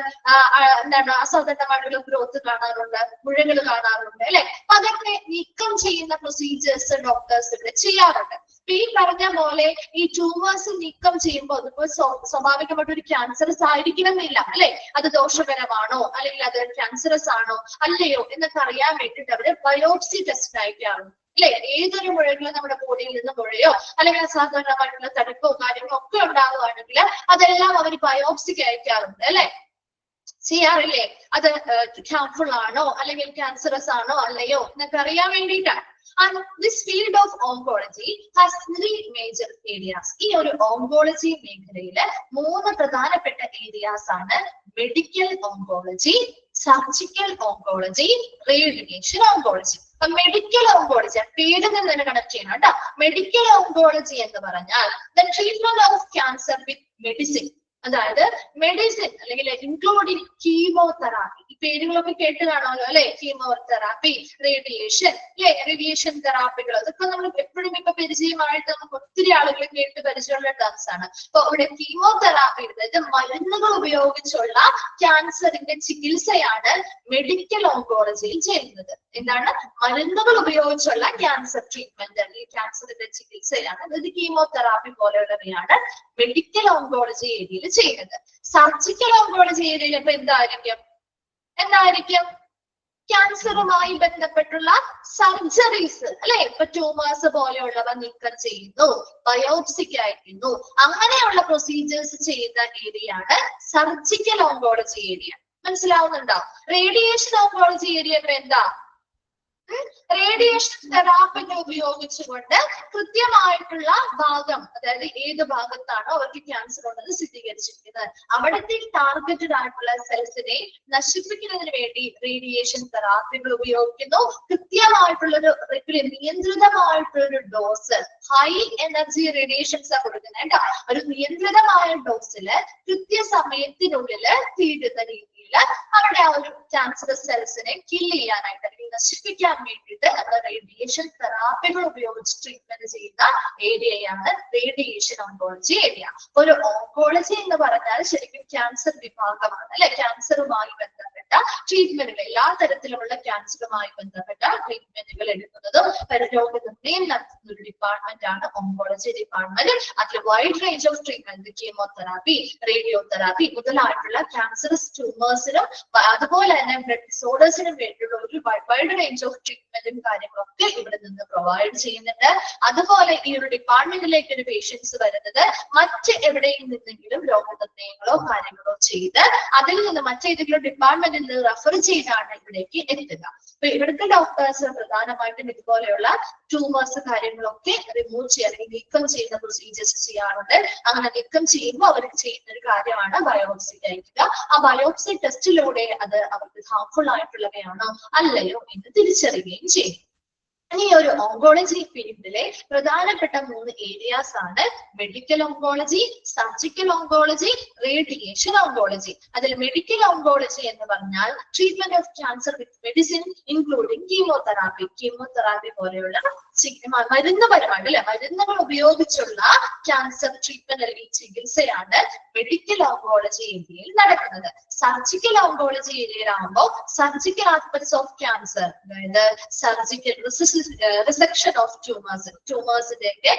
എന്താണ് അസാധാരണമായിട്ടുള്ള ഗ്രോത്ത് കാണാറുണ്ട്, മുഴകൾ കാണാറുണ്ട് അല്ലെ. അപ്പൊ അതൊക്കെ നീക്കം ചെയ്യുന്ന പ്രൊസീജിയേഴ്സ് ഡോക്ടേഴ്സ് ഇവിടെ ചെയ്യാറുണ്ട്. ഈ പറഞ്ഞ പോലെ ഈ ട്യൂമേഴ്സ് നീക്കം ചെയ്യുമ്പോൾ അതിപ്പോ സ്വാഭാവികമായിട്ട് ഒരു ക്യാൻസറസ് ആയിരിക്കണമെന്നില്ല അല്ലെ. അത് ദോഷകരമാണോ അല്ലെങ്കിൽ അത് ക്യാൻസറസ് ആണോ അല്ലയോ എന്നൊക്കെ അറിയാൻ വേണ്ടിയിട്ട് അവര് ബയോപ്സി ടെസ്റ്റ് അയക്കാറുണ്ട് അല്ലെ. ഏതൊരു മുഴകളോ നമ്മുടെ ബോഡിയിൽ നിന്ന് മുഴയോ അല്ലെങ്കിൽ അസാധാരണമായിട്ടുള്ള തടുപ്പോ കാര്യങ്ങളോ ഒക്കെ ഉണ്ടാവുകയാണെങ്കിൽ അതെല്ലാം അവർ ബയോപ്സിക്ക് അയക്കാറുണ്ട് അല്ലെ, ചെയ്യാറില്ലേ. അത് ഹാർംഫുൾ ആണോ അല്ലെങ്കിൽ ക്യാൻസറസ് ആണോ അല്ലയോ എന്നൊക്കെ അറിയാൻ വേണ്ടിയിട്ടാണ്. And this field of oncology has 3 major areas. ഈ ഒരു ഓങ്കോളജി മേഖലയില് 3 പ്രധാനപ്പെട്ട ഏരിയാസ് ആണ് medical oncology, surgical oncology, radiation oncology. അപ്പൊ മെഡിക്കൽ ഓങ്കോളജി പേരിൽ നിന്ന് തന്നെ കണക്ട് ചെയ്യണം കേട്ടോ. മെഡിക്കൽ ഓങ്കോളജി എന്ന് പറഞ്ഞാൽ the treatment of cancer with medicine, അതായത് മെഡിസിൻ അല്ലെങ്കിൽ ഇൻക്ലൂഡിങ് കീമോതെറാപ്പി. ഈ പേരുകളൊക്കെ കേട്ട് കാണുമല്ലോ അല്ലെ. കീമോതെറാപ്പി, റേഡിയേഷൻ അല്ലെ, റേഡിയേഷൻ തെറാപ്പികൾ, അതൊക്കെ നമ്മൾ എപ്പോഴും ഇപ്പൊ പരിചയമായിട്ട് നമുക്ക് ഒത്തിരി ആളുകൾ കേട്ട് പരിചയമുള്ള ടേംസ് ആണ്. അപ്പൊ ഇവിടെ കീമോതെറാപ്പി, അതായത് മരുന്നുകൾ ഉപയോഗിച്ചുള്ള ക്യാൻസറിന്റെ ചികിത്സയാണ് മെഡിക്കൽ ഓങ്കോളജിയിൽ ചെയ്യുന്നത്. എന്താണ്? മരുന്നുകൾ ഉപയോഗിച്ചുള്ള ക്യാൻസർ ട്രീറ്റ്മെന്റ് അല്ലെങ്കിൽ ക്യാൻസറിന്റെ ചികിത്സയാണ്, അതായത് കീമോതെറാപ്പി പോലെയുള്ളവയാണ് മെഡിക്കൽ ഓങ്കോളജി ഏരിയയിൽ ചെയ്യുന്നത്. സർജിക്കൽ ഓങ്കോളജി ഏരിയയിൽ ഇപ്പൊ എന്തായിരിക്കും? ക്യാൻസറുമായി ബന്ധപ്പെട്ടുള്ള സർജറീസ് അല്ലെ? ഇപ്പൊ ട്യൂമേഴ്സ് പോലെയുള്ളവ നീക്കം ചെയ്യുന്നു, ബയോപ്സിക്ക് അയക്കുന്നു, അങ്ങനെയുള്ള പ്രൊസീജിയേഴ്സ് ചെയ്യുന്ന ഏരിയയാണ് സർജിക്കൽ ഓങ്കോളജി ഏരിയ. മനസ്സിലാവുന്നുണ്ടോ? റേഡിയേഷൻ ഓങ്കോളജി ഏരിയ ഇപ്പൊ എന്താ? റേഡിയേഷൻ തെറാപ്പിനെ ഉപയോഗിച്ചുകൊണ്ട് കൃത്യമായിട്ടുള്ള ഭാഗം, അതായത് ഏത് ഭാഗത്താണോ അവർക്ക് ക്യാൻസർ ഉണ്ടെന്ന് സ്ഥിരീകരിച്ചിരിക്കുന്നത്, അവിടുത്തെ ടാർഗറ്റഡ് ആയിട്ടുള്ള സെൽസിനെ നശിപ്പിക്കുന്നതിന് വേണ്ടി റേഡിയേഷൻ തെറാപ്പികൾ ഉപയോഗിക്കുന്നു. കൃത്യമായിട്ടുള്ളൊരു നിയന്ത്രിതമായിട്ടുള്ളൊരു ഡോസ്, ഹൈ എനർജി റേഡിയേഷൻസ് കൊടുക്കുന്നത് കേട്ടോ. ഒരു നിയന്ത്രിതമായ ഡോസില് കൃത്യസമയത്തിനുള്ളില് തീരുന്ന രീതിയിൽ അവിടെ ആ ഒരു ക്യാൻസർ സെൽസിനെ കില്ല് ചെയ്യാനായിട്ട് അല്ലെങ്കിൽ നശിപ്പിക്കാൻ വേണ്ടിയിട്ട് റേഡിയേഷൻ തെറാപ്പികൾ ഉപയോഗിച്ച് ട്രീറ്റ്മെന്റ് ചെയ്യുന്ന ഏരിയയാണ് റേഡിയേഷൻ ഓങ്കോളജി ഏരിയ. ഒരു ഓങ്കോളജി എന്ന് പറഞ്ഞാൽ ശരിക്കും ക്യാൻസർ വിഭാഗമാണ് അല്ലെ? ക്യാൻസറുമായി ബന്ധപ്പെട്ട ട്രീറ്റ്മെന്റുകൾ, എല്ലാ തരത്തിലുമുള്ള ക്യാൻസറുമായി ബന്ധപ്പെട്ട ട്രീറ്റ്മെന്റുകൾ എടുക്കുന്നതും രോഗനിർണയം നടത്തുന്ന ഒരു ഡിപ്പാർട്ട്മെന്റ് ആണ് ഓങ്കോളജി ഡിപ്പാർട്ട്മെന്റ്. അതിൽ wide range of treatment, chemotherapy, radiotherapy മുതലായിട്ടുള്ള ക്യാൻസറസ് ട്യൂമേഴ്സിനും അതുപോലെ തന്നെ ബ്ലഡ് ഡിസോർഡേഴ്സിനും വേണ്ടിയുള്ള ഒരു വൈഡ് റേഞ്ച് ഓഫ് ട്രീറ്റ്മെന്റും കാര്യങ്ങളൊക്കെ ഇവിടെ നിന്ന് പ്രൊവൈഡ് ചെയ്യുന്നുണ്ട്. അതുപോലെ ഈ ഒരു ഡിപ്പാർട്ട്മെന്റിലേക്ക് ഒരു പേഷ്യൻസ് വരുന്നത് മറ്റ് എവിടെയും നിന്നെങ്കിലും രോഗനിർണയങ്ങളോ കാര്യങ്ങളോ ചെയ്ത് അതിൽ നിന്ന് മറ്റേതെങ്കിലും ഡിപ്പാർട്ട്മെന്റിൽ നിന്ന് റെഫർ ചെയ്താണ് ഇവിടേക്ക് എത്തുക. അപ്പൊ ഇവിടുത്തെ ഡോക്ടേഴ്സ് പ്രധാനമായിട്ടും ഇതുപോലെയുള്ള ട്യൂമേഴ്സ് കാര്യങ്ങളൊക്കെ റിമൂവ് ചെയ്യുക അല്ലെങ്കിൽ നീക്കം ചെയ്യുന്ന പ്രൊസീജിയേഴ്സ് ചെയ്യാറുണ്ട്. അങ്ങനെ നീക്കം ചെയ്യുമ്പോൾ അവർക്ക് ചെയ്യുന്ന ഒരു കാര്യമാണ് ബയോപ്സി അയക്കുക. ആ ബയോപ്സി ടെസ്റ്റിലൂടെ അത് അവർക്ക് ഹാർംഫുൾ ആയിട്ടുള്ളവയാണോ അല്ലയോ എന്ന് തിരിച്ചറിയുകയും ചെയ്യും. ഈ ഒരു ഓങ്കോളജി ഫീൽഡിലെ പ്രധാനപ്പെട്ട 3 ഏരിയാസ് ആണ് medical oncology, surgical oncology, radiation oncology. അതിൽ മെഡിക്കൽ ഓങ്കോളജി എന്ന് പറഞ്ഞാൽ treatment of cancer with medicine including chemotherapy പോലെയുള്ള മരുന്നുപരമായിട്ട് അല്ലെ മരുന്നുകൾ ഉപയോഗിച്ചുള്ള ക്യാൻസർ ട്രീറ്റ്മെന്റ് അല്ലെങ്കിൽ ചികിത്സയാണ് മെഡിക്കൽ ഓങ്കോളജി ഏരിയയിൽ നടക്കുന്നത്. സർജിക്കൽ ഓങ്കോളജി ഏരിയയിലാകുമ്പോൾ സർജിക്കൽ ആസ്പെക്ട്സ് ഓഫ് ക്യാൻസർ, അതായത് സർജിക്കൽ റിസെക്ഷൻ ഓഫ് ട്യൂമേഴ്സിന്റെ ഒക്കെ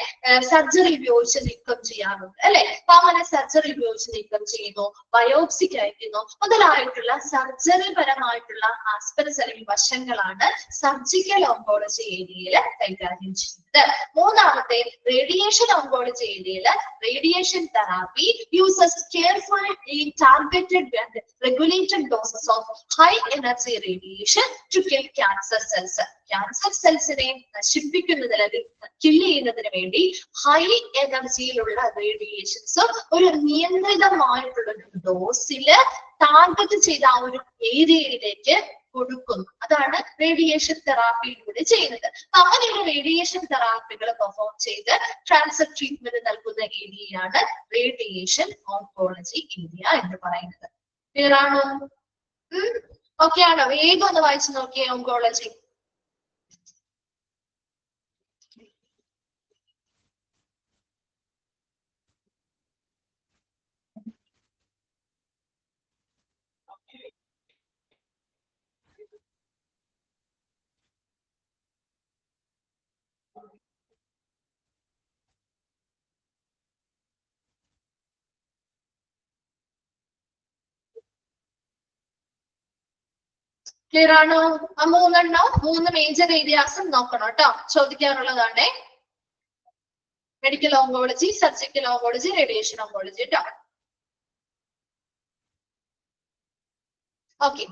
സർജറി ഉപയോഗിച്ച് നീക്കം ചെയ്യാറുണ്ട് അല്ലെ? അപ്പൊ അങ്ങനെ സർജറി ഉപയോഗിച്ച് നീക്കം ചെയ്യുന്നു, ബയോപ്സിക്ക് അയക്കുന്നു മുതലായിട്ടുള്ള സർജറി പരമായിട്ടുള്ള ആസ്പെക്ട്സ് അല്ലെങ്കിൽ വശങ്ങളാണ് സർജിക്കൽ ഓങ്കോളജി ഏരിയയിൽ കൈകാര്യം ചെയ്യുന്നത്. മൂന്നാമത്തെ റേഡിയേഷൻ ഓങ്കോളജി ഏരിയയിൽ radiation therapy uses carefully targeted and regulated doses of high energy radiation to kill cancer cells. Cancer സെൽസിനെ നശിപ്പിക്കുന്നതിന് അല്ലെങ്കിൽ കില്ല് ചെയ്യുന്നതിന് വേണ്ടി ഹൈ എനർജിയിലുള്ള റേഡിയേഷൻസ് ഒരു നിയന്ത്രിതമായിട്ടുള്ള ഡോസില് ടാർഗറ്റ് ചെയ്ത ആ ഒരു ഏരിയയിലേക്ക് കൊടുക്കുന്നു. അതാണ് റേഡിയേഷൻ തെറാപ്പിയിലൂടെ ചെയ്യുന്നത്. അപ്പൊ അങ്ങനെയുള്ള റേഡിയേഷൻ തെറാപ്പികൾ പെർഫോം ചെയ്ത് ക്യാൻസർ ട്രീറ്റ്മെന്റ് നൽകുന്ന ഏരിയയാണ് റേഡിയേഷൻ ഓങ്കോളജി ഏരിയ എന്ന് പറയുന്നത്. ക്ലിയർ ആണോ? ഓക്കെ ആണോ? വേഗം ഒന്ന് വായിച്ചു നോക്കിയേ ഓങ്കോളജി. ക്ലിയർ ആണോ? ആ 3 മേജർ ഏരിയാസും നോക്കണം കേട്ടോ, ചോദിക്കാറുള്ളതാണ്. Medical oncology, surgical oncology, radiation oncology കേട്ടോ. ഓക്കെ,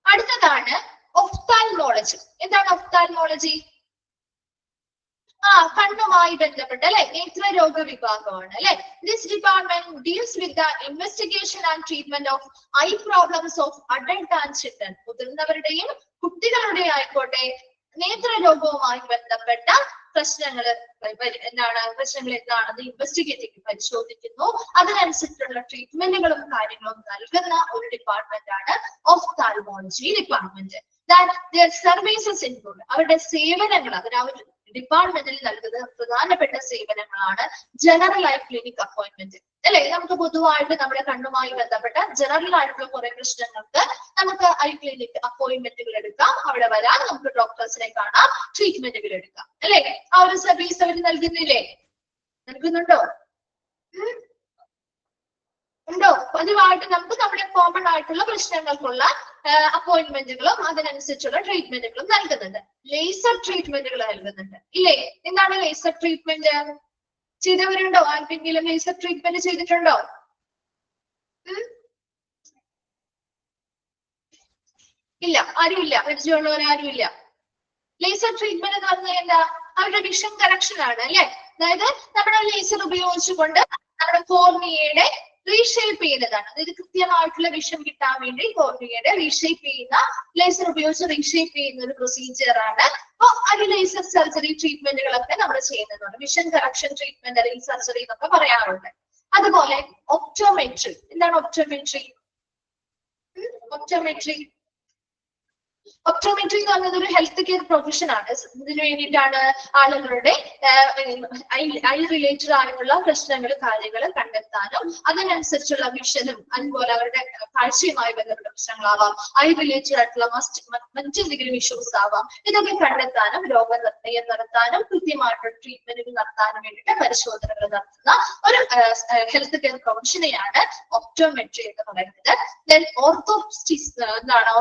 അടുത്തതാണ് ഒഫ്താൽമോളജി. എന്താണ് ഒഫ്താൽമോളജി? കണ്ണുമായി ബന്ധപ്പെട്ട അല്ലെ നേത്രരോഗ വിഭാഗമാണ് അല്ലെ. This department deals with the investigation and treatment of eye problems of adult and children. മുതിർന്നവരുടെയും കുട്ടികളുടെയും ആയിക്കോട്ടെ നേത്രരോഗവുമായി ബന്ധപ്പെട്ട പ്രശ്നങ്ങൾ എന്താണെന്ന് ഇൻവെസ്റ്റിഗേറ്റ് ചെയ്ത് പരിശോധിക്കുന്നു. അതിനനുസരിച്ചുള്ള ട്രീറ്റ്മെന്റുകളും കാര്യങ്ങളും നൽകുന്ന ഒരു ഡിപ്പാർട്ട്മെന്റ് ആണ് ഒഫ്താൽമോളജി ഡിപ്പാർട്ട്മെന്റ്. സർവീസസ് ഇൻക്ലൂഡ് അവരുടെ സേവനങ്ങൾ, അതിന് ഡിപ്പാർട്ട്മെന്റിൽ നൽകുന്ന പ്രധാനപ്പെട്ട സേവനങ്ങളാണ് ജനറൽ ഐ ക്ലിനിക് അപ്പോയിന്റ്മെന്റ്. അല്ലെ, നമുക്ക് പൊതുവായിട്ട് നമ്മുടെ കണ്ണുമായി ബന്ധപ്പെട്ട ജനറൽ ആയിട്ടുള്ള കുറെ പ്രശ്നങ്ങൾക്ക് നമുക്ക് ഐ ക്ലിനിക് അപ്പോയിന്റ്മെന്റുകൾ എടുക്കാം. അവിടെ വരാം, നമുക്ക് ഡോക്ടേഴ്സിനെ കാണാം, ട്രീറ്റ്മെന്റുകൾ എടുക്കാം. അല്ലെ, ആ ഒരു സർവീസ് അവർ നൽകുന്നില്ലേ? നൽകുന്നുണ്ടോ? ഉണ്ടോ? പതിവായിട്ട് നമുക്ക് നമ്മുടെ കോമൺ ആയിട്ടുള്ള പ്രശ്നങ്ങൾക്കുള്ള അപ്പോയിന്റ്മെന്റുകളും അതിനനുസരിച്ചുള്ള ട്രീറ്റ്മെന്റുകളും നൽകുന്നുണ്ട്. ലേസർ ട്രീറ്റ്മെന്റുകൾ നൽകുന്നുണ്ട് ഇല്ലേ? എന്താണ് ലേസർ ട്രീറ്റ്മെന്റ്? ചെയ്തവരുണ്ടോ? ആർക്കെങ്കിലും ലേസർ ട്രീറ്റ്മെന്റ് ചെയ്തിട്ടുണ്ടോ? ഇല്ല, ആരുമില്ല. പരിചയമുള്ളവർ ആരുമില്ല. ലേസർ ട്രീറ്റ്മെന്റ് എന്ന് പറഞ്ഞാൽ എന്താ? അവരുടെ വിഷൻ കറക്ഷൻ ആണ് അല്ലെ. അതായത് നമ്മുടെ ലേസർ ഉപയോഗിച്ചുകൊണ്ട് നമ്മുടെ കോർണിയയുടെ റീഷേപ്പ് ചെയ്യുന്നതാണ്. അതായത് കൃത്യമായിട്ടുള്ള വിഷൻ കിട്ടാൻ വേണ്ടി കോർണിയയുടെ റീഷേപ്പ് ചെയ്യുന്ന ലേസർ ഉപയോഗിച്ച് റീഷേപ്പ് ചെയ്യുന്ന ഒരു പ്രൊസീജിയർ ആണ്. അപ്പൊ അത് ലേസർ സർജറി ട്രീറ്റ്മെന്റുകളൊക്കെ നമ്മൾ ചെയ്യുന്നുണ്ട്. വിഷൻ കറക്ഷൻ ട്രീറ്റ്മെന്റ് അല്ലെങ്കിൽ സർജറി എന്നൊക്കെ പറയാറുണ്ട്. അതുപോലെ ഒപ്റ്റോമെട്രി. എന്താണ് ഒപ്റ്റോമെട്രി? ഒപ്റ്റോമെട്രി ഒപ്റ്റോമെട്രി എന്ന് പറയുന്നത് ഒരു ഹെൽത്ത് കെയർ പ്രൊഫഷൻ ആണ്. ഇതിനു വേണ്ടിയിട്ടാണ് ആളുകളുടെ ഐ റിലേറ്റഡ് ആയിട്ടുള്ള പ്രശ്നങ്ങൾ, കാര്യങ്ങൾ കണ്ടെത്താനും അതിനനുസരിച്ചുള്ള വിഷനും അതുപോലെ അവരുടെ കാഴ്ചയുമായി ബന്ധപ്പെട്ട പ്രശ്നങ്ങളാവാം, ഐ റിലേറ്റഡ് ആയിട്ടുള്ള മറ്റെന്തെങ്കിലും ഇഷ്യൂസ് ആവാം, ഇതൊക്കെ കണ്ടെത്താനും രോഗനിർണയം നടത്താനും കൃത്യമായിട്ടുള്ള ട്രീറ്റ്മെന്റുകൾ നടത്താനും വേണ്ടിയിട്ട് പരിശോധനകൾ നടത്തുന്ന ഒരു ഹെൽത്ത് കെയർ പ്രൊഫഷനെയാണ് ഒപ്റ്റോമെട്രി എന്ന് പറയുന്നത്. ദെൻ ഓർത്തോപ്റ്റിസ്റ്റ് എന്താണ്?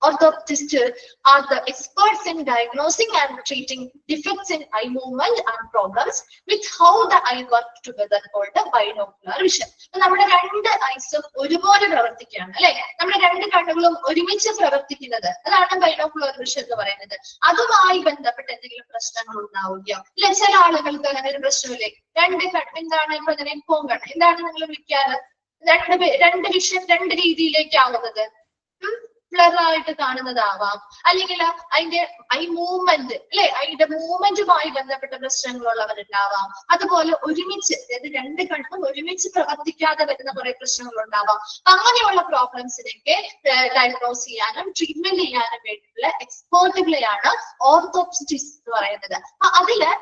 Orthoptists are the experts in diagnosing and treating defects in eye movement and problems with how the eye work together called binocular vision. നമ്മുടെ രണ്ട് ഐസും ഒരുപോലെ പ്രവർത്തിക്കുകയാണ് അല്ലെ. നമ്മുടെ രണ്ട് കണ്ണുകളും ഒരുമിച്ച് പ്രവർത്തിക്കുന്നത്, അതാണ് ബൈനോക്കുലർ വിഷൻ എന്ന് പറയുന്നത്. അതുമായി ബന്ധപ്പെട്ട് എന്തെങ്കിലും പ്രശ്നങ്ങൾ ഉണ്ടാവുകയോ അല്ലെ? ചില ആളുകൾക്ക് അങ്ങനെ ഒരു പ്രശ്നമില്ലേ? രണ്ട് എന്താണ് ഇപ്പൊ ഇതിനെ പോകണം, എന്താണ് നിങ്ങൾ വിളിക്കാറ്? രണ്ട് വിഷൻ രണ്ട് രീതിയിലേക്കാവുന്നത്. ബ്ലർ ആയിട്ട് കാണുന്നതാവാം, അല്ലെങ്കിൽ അതിന്റെ ഐ മൂവ്മെന്റ് അല്ലെ, അതിന്റെ മൂവ്മെന്റുമായി ബന്ധപ്പെട്ട പ്രശ്നങ്ങളുള്ളവരുണ്ടാവാം. അതുപോലെ ഒരുമിച്ച്, അതായത് രണ്ട് കണ്ണും ഒരുമിച്ച് പ്രവർത്തിക്കാതെ വരുന്ന കുറെ പ്രശ്നങ്ങൾ ഉണ്ടാവാം. അങ്ങനെയുള്ള പ്രോബ്ലംസിനൊക്കെ ഡയഗ്നോസ് ചെയ്യാനും ട്രീറ്റ്മെന്റ് ചെയ്യാനും വേണ്ടിയിട്ടുള്ള എക്സ്പേർട്ടുകളെയാണ് ഓർത്തോപ്റ്റിസ്റ്റ് എന്ന് പറയുന്നത്. അതില്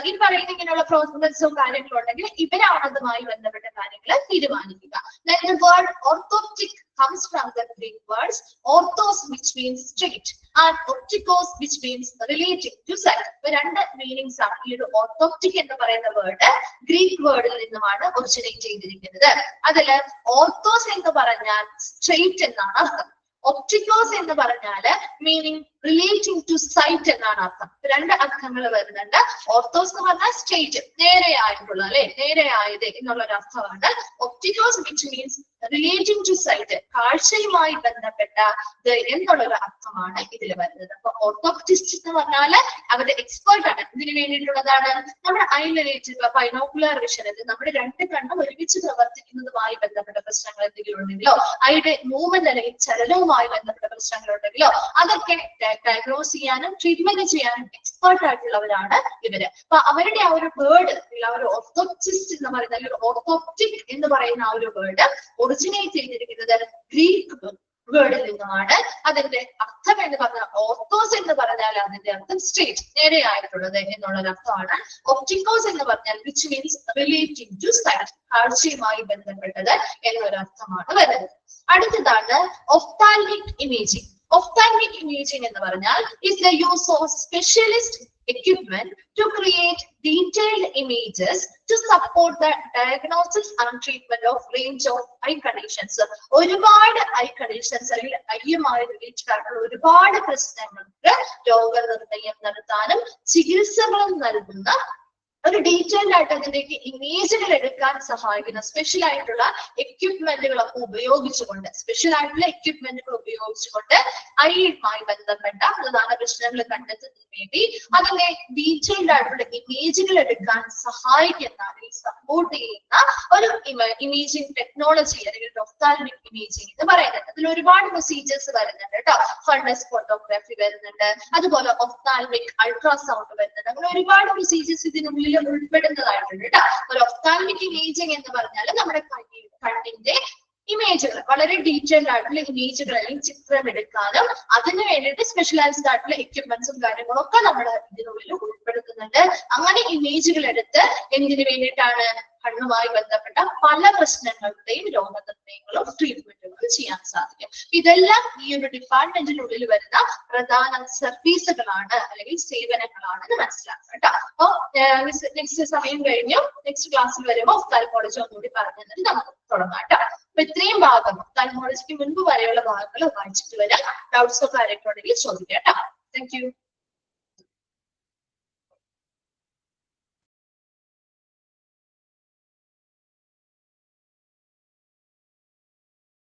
ഈ പറയുന്ന ഇങ്ങനെയുള്ള പ്രോബ്ലംസോ കാര്യങ്ങളോ ഉണ്ടെങ്കിൽ ഇവരാണ് അതുമായി ബന്ധപ്പെട്ട കാര്യങ്ങൾ തീരുമാനിക്കുക. The word orthoptic comes from the Greek words orthos, which means straight, and optikos, which means relating to sight. രണ്ട് മീനിങ്സ് ആണ് ഈ ഒരു ഓർത്തോപ്റ്റിക് എന്ന് പറയുന്ന വേർഡ് ഗ്രീക്ക് വേർഡിൽ നിന്നുമാണ് ഒറിജിനേറ്റ് ചെയ്തിരിക്കുന്നത്. അതില് ഓർത്തോസ് എന്ന് പറഞ്ഞാൽ സ്ട്രെയിറ്റ് എന്നാണ് അർത്ഥം. ഒപ്റ്റിക്കോസ് എന്ന് പറഞ്ഞാല് മീനിങ് റിലേറ്റിംഗ് ടു സൈറ്റ് എന്നാണ് അർത്ഥം. രണ്ട് അർത്ഥങ്ങൾ വരുന്നുണ്ട്. ഓർത്തോസ് എന്ന് പറഞ്ഞാൽ സ്ട്രെയിറ്റ്, നേരെയായിട്ടുള്ള അല്ലെ, നേരെയായത് എന്നുള്ള ഒരു അർത്ഥമാണ്. ഒപ്റ്റിക്കോസ് which means relating to sight, കാഴ്ചയുമായി ബന്ധപ്പെട്ട എന്നുള്ളൊരു അർത്ഥമാണ് ഇതിൽ വരുന്നത്. അപ്പൊ ഓർത്തോപ്റ്റിസ്റ്റ് എന്ന് പറഞ്ഞാല് അവരുടെ എക്സ്പേർട്ട് ആണ്. ഇതിന് വേണ്ടിയിട്ടുള്ളതാണ് നമ്മുടെ ഐ റിലേറ്റഡ് ബൈനോക്കുലർ വിഷൻ. നമ്മുടെ രണ്ട് കണ്ണും ഒരുമിച്ച് പ്രവർത്തിക്കുന്നതുമായി ബന്ധപ്പെട്ട പ്രശ്നങ്ങൾ എന്തെങ്കിലും ഉണ്ടെങ്കിലോ, ഐയുടെ മൂവ്മെന്റ് അല്ലെങ്കിൽ ചലനവുമായി ബന്ധപ്പെട്ട പ്രശ്നങ്ങൾ ഉണ്ടെങ്കിലോ അതൊക്കെ ഡയഗ്നോസ് ചെയ്യാനും ട്രീറ്റ്മെന്റ് ചെയ്യാനും എക്സ്പേർട്ട് ആയിട്ടുള്ളവരാണ് ഇവര്. അപ്പൊ അവരുടെ ആ ഒരു വേർഡ്, ആ ഒരു ഓർത്തോപ്റ്റിസ്റ്റ് എന്ന് പറയുന്ന അല്ലെങ്കിൽ ഓർത്തോപ്റ്റിക് എന്ന് പറയുന്ന ആ ഒരു വേർഡ് ഒറിജിനേറ്റ് ചെയ്തിരിക്കുന്നത് ഗ്രീക്ക് വേർഡിൽ നിന്നുമാണ്. അതിന്റെ അർത്ഥം എന്ന് പറഞ്ഞാൽ ഓർത്തോസ് എന്ന് പറഞ്ഞാൽ അതിന്റെ അർത്ഥം സ്ട്രെയിറ്റ്, നേരെയായിട്ടുള്ളത് എന്നുള്ളൊരു അർത്ഥമാണ്. ഒപ്റ്റിക്കോസ് എന്ന് പറഞ്ഞാൽ which means relating to sight, കാഴ്ചയുമായി ബന്ധപ്പെട്ടത് എന്നൊരു അർത്ഥമാണ് വരുന്നത്. അടുത്തതാണ് ഒഫ്താൽമിക് ഇമേജിംഗ്. Ophthalmic imaging എന്ന് പറഞ്ഞാൽ is the use of specialist equipment to create detailed images to support the diagnosis and treatment of range of eye conditions. ഒരുപാട് ഐ കണ്ടീഷൻസ് അല്ലെങ്കിൽ ഐയുമായി റിലേറ്റഡ് ആയിട്ടുള്ള ഒരുപാട് പ്രശ്നങ്ങൾക്ക് രോഗനിർണയം നടത്താനും ചികിത്സകളും നൽകുന്ന ഒരു ഡീറ്റെയിൽഡ് ആയിട്ട് അതിലേക്ക് ഇമേജുകൾ എടുക്കാൻ സഹായിക്കുന്ന സ്പെഷ്യൽ ആയിട്ടുള്ള എക്യുപ്മെന്റുകളൊക്കെ ഉപയോഗിച്ചുകൊണ്ട്, ഐയുമായി ബന്ധപ്പെട്ട പ്രധാന പ്രശ്നങ്ങൾ കണ്ടെത്തുന്നതിന് വേണ്ടി അതിന്റെ ഡീറ്റെയിൽഡ് ആയിട്ടുള്ള ഇമേജുകൾ എടുക്കാൻ സഹായിക്കുന്ന അല്ലെങ്കിൽ സപ്പോർട്ട് ചെയ്യുന്ന ഒരു ഇമേജിംഗ് ടെക്നോളജി അല്ലെങ്കിൽ ഒഫ്താൽമിക് ഇമേജിംഗ് എന്ന് പറയുന്നത്. അതിൽ ഒരുപാട് പ്രൊസീജിയേഴ്സ് വരുന്നുണ്ട് കേട്ടോ. ഫണ്ടസ് ഫോട്ടോഗ്രാഫി വരുന്നുണ്ട്, അതുപോലെ ഒഫ്താൽമിക് അൾട്രാസൗണ്ട് വരുന്നുണ്ട്. അങ്ങനെ ഒരുപാട് പ്രൊസീജിയേഴ്സ് ഇതിനുള്ളിൽ ഉൾപ്പെടുന്നതായിട്ടുണ്ട് കേട്ടോ. ഒരു ഒഫ്താൽമിക് ഇമേജിംഗ് എന്ന് പറഞ്ഞാൽ നമ്മുടെ കണ്ണിന്റെ ഇമേജുകൾ വളരെ ഡീറ്റെയിൽഡ് ആയിട്ടുള്ള ഇമേജുകൾ അല്ലെങ്കിൽ ചിത്രം എടുക്കാനും അതിന് വേണ്ടിയിട്ട് സ്പെഷ്യലൈസ്ഡ് ആയിട്ടുള്ള എക്യുപ്മെന്റ്സും കാര്യങ്ങളും ഒക്കെ നമ്മൾ ഇതിനുള്ളിൽ ഉൾപ്പെടുത്തുന്നുണ്ട്. അങ്ങനെ ഇമേജുകൾ എടുത്ത് എന്തിനു വേണ്ടിയിട്ടാണ്? കണ്ണുമായി ബന്ധപ്പെട്ട പല പ്രശ്നങ്ങളുടെയും രോഗനിർണയങ്ങളും ട്രീറ്റ്മെന്റുകളും ചെയ്യാൻ സാധിക്കും. ഇതെല്ലാം ഈ ഒരു ഡിപ്പാർട്ട്മെന്റിനുള്ളിൽ വരുന്ന പ്രധാന സർവീസുകളാണ് അല്ലെങ്കിൽ സേവനങ്ങളാണെന്ന് മനസ്സിലാക്കുക കേട്ടോ. അപ്പൊ നെക്സ്റ്റ് സമയം കഴിഞ്ഞു, നെക്സ്റ്റ് ക്ലാസ്സിൽ വരുമ്പോൾ ഒഫ്താൽമോളജി ഒന്നുകൂടി പറഞ്ഞു തന്നിട്ട് നമുക്ക് തുടങ്ങാം കേട്ടോ. അപ്പൊ ഇത്രയും ഭാഗം ഒഫ്താൽമോളജിക്ക് മുൻപ് വരെയുള്ള ഭാഗങ്ങൾ വായിച്ചിട്ട് വരാം. ഡൗട്ട്സോ കാര്യങ്ങളോ ഉണ്ടെങ്കിൽ ചോദിക്കാം കേട്ടോ. Thank you.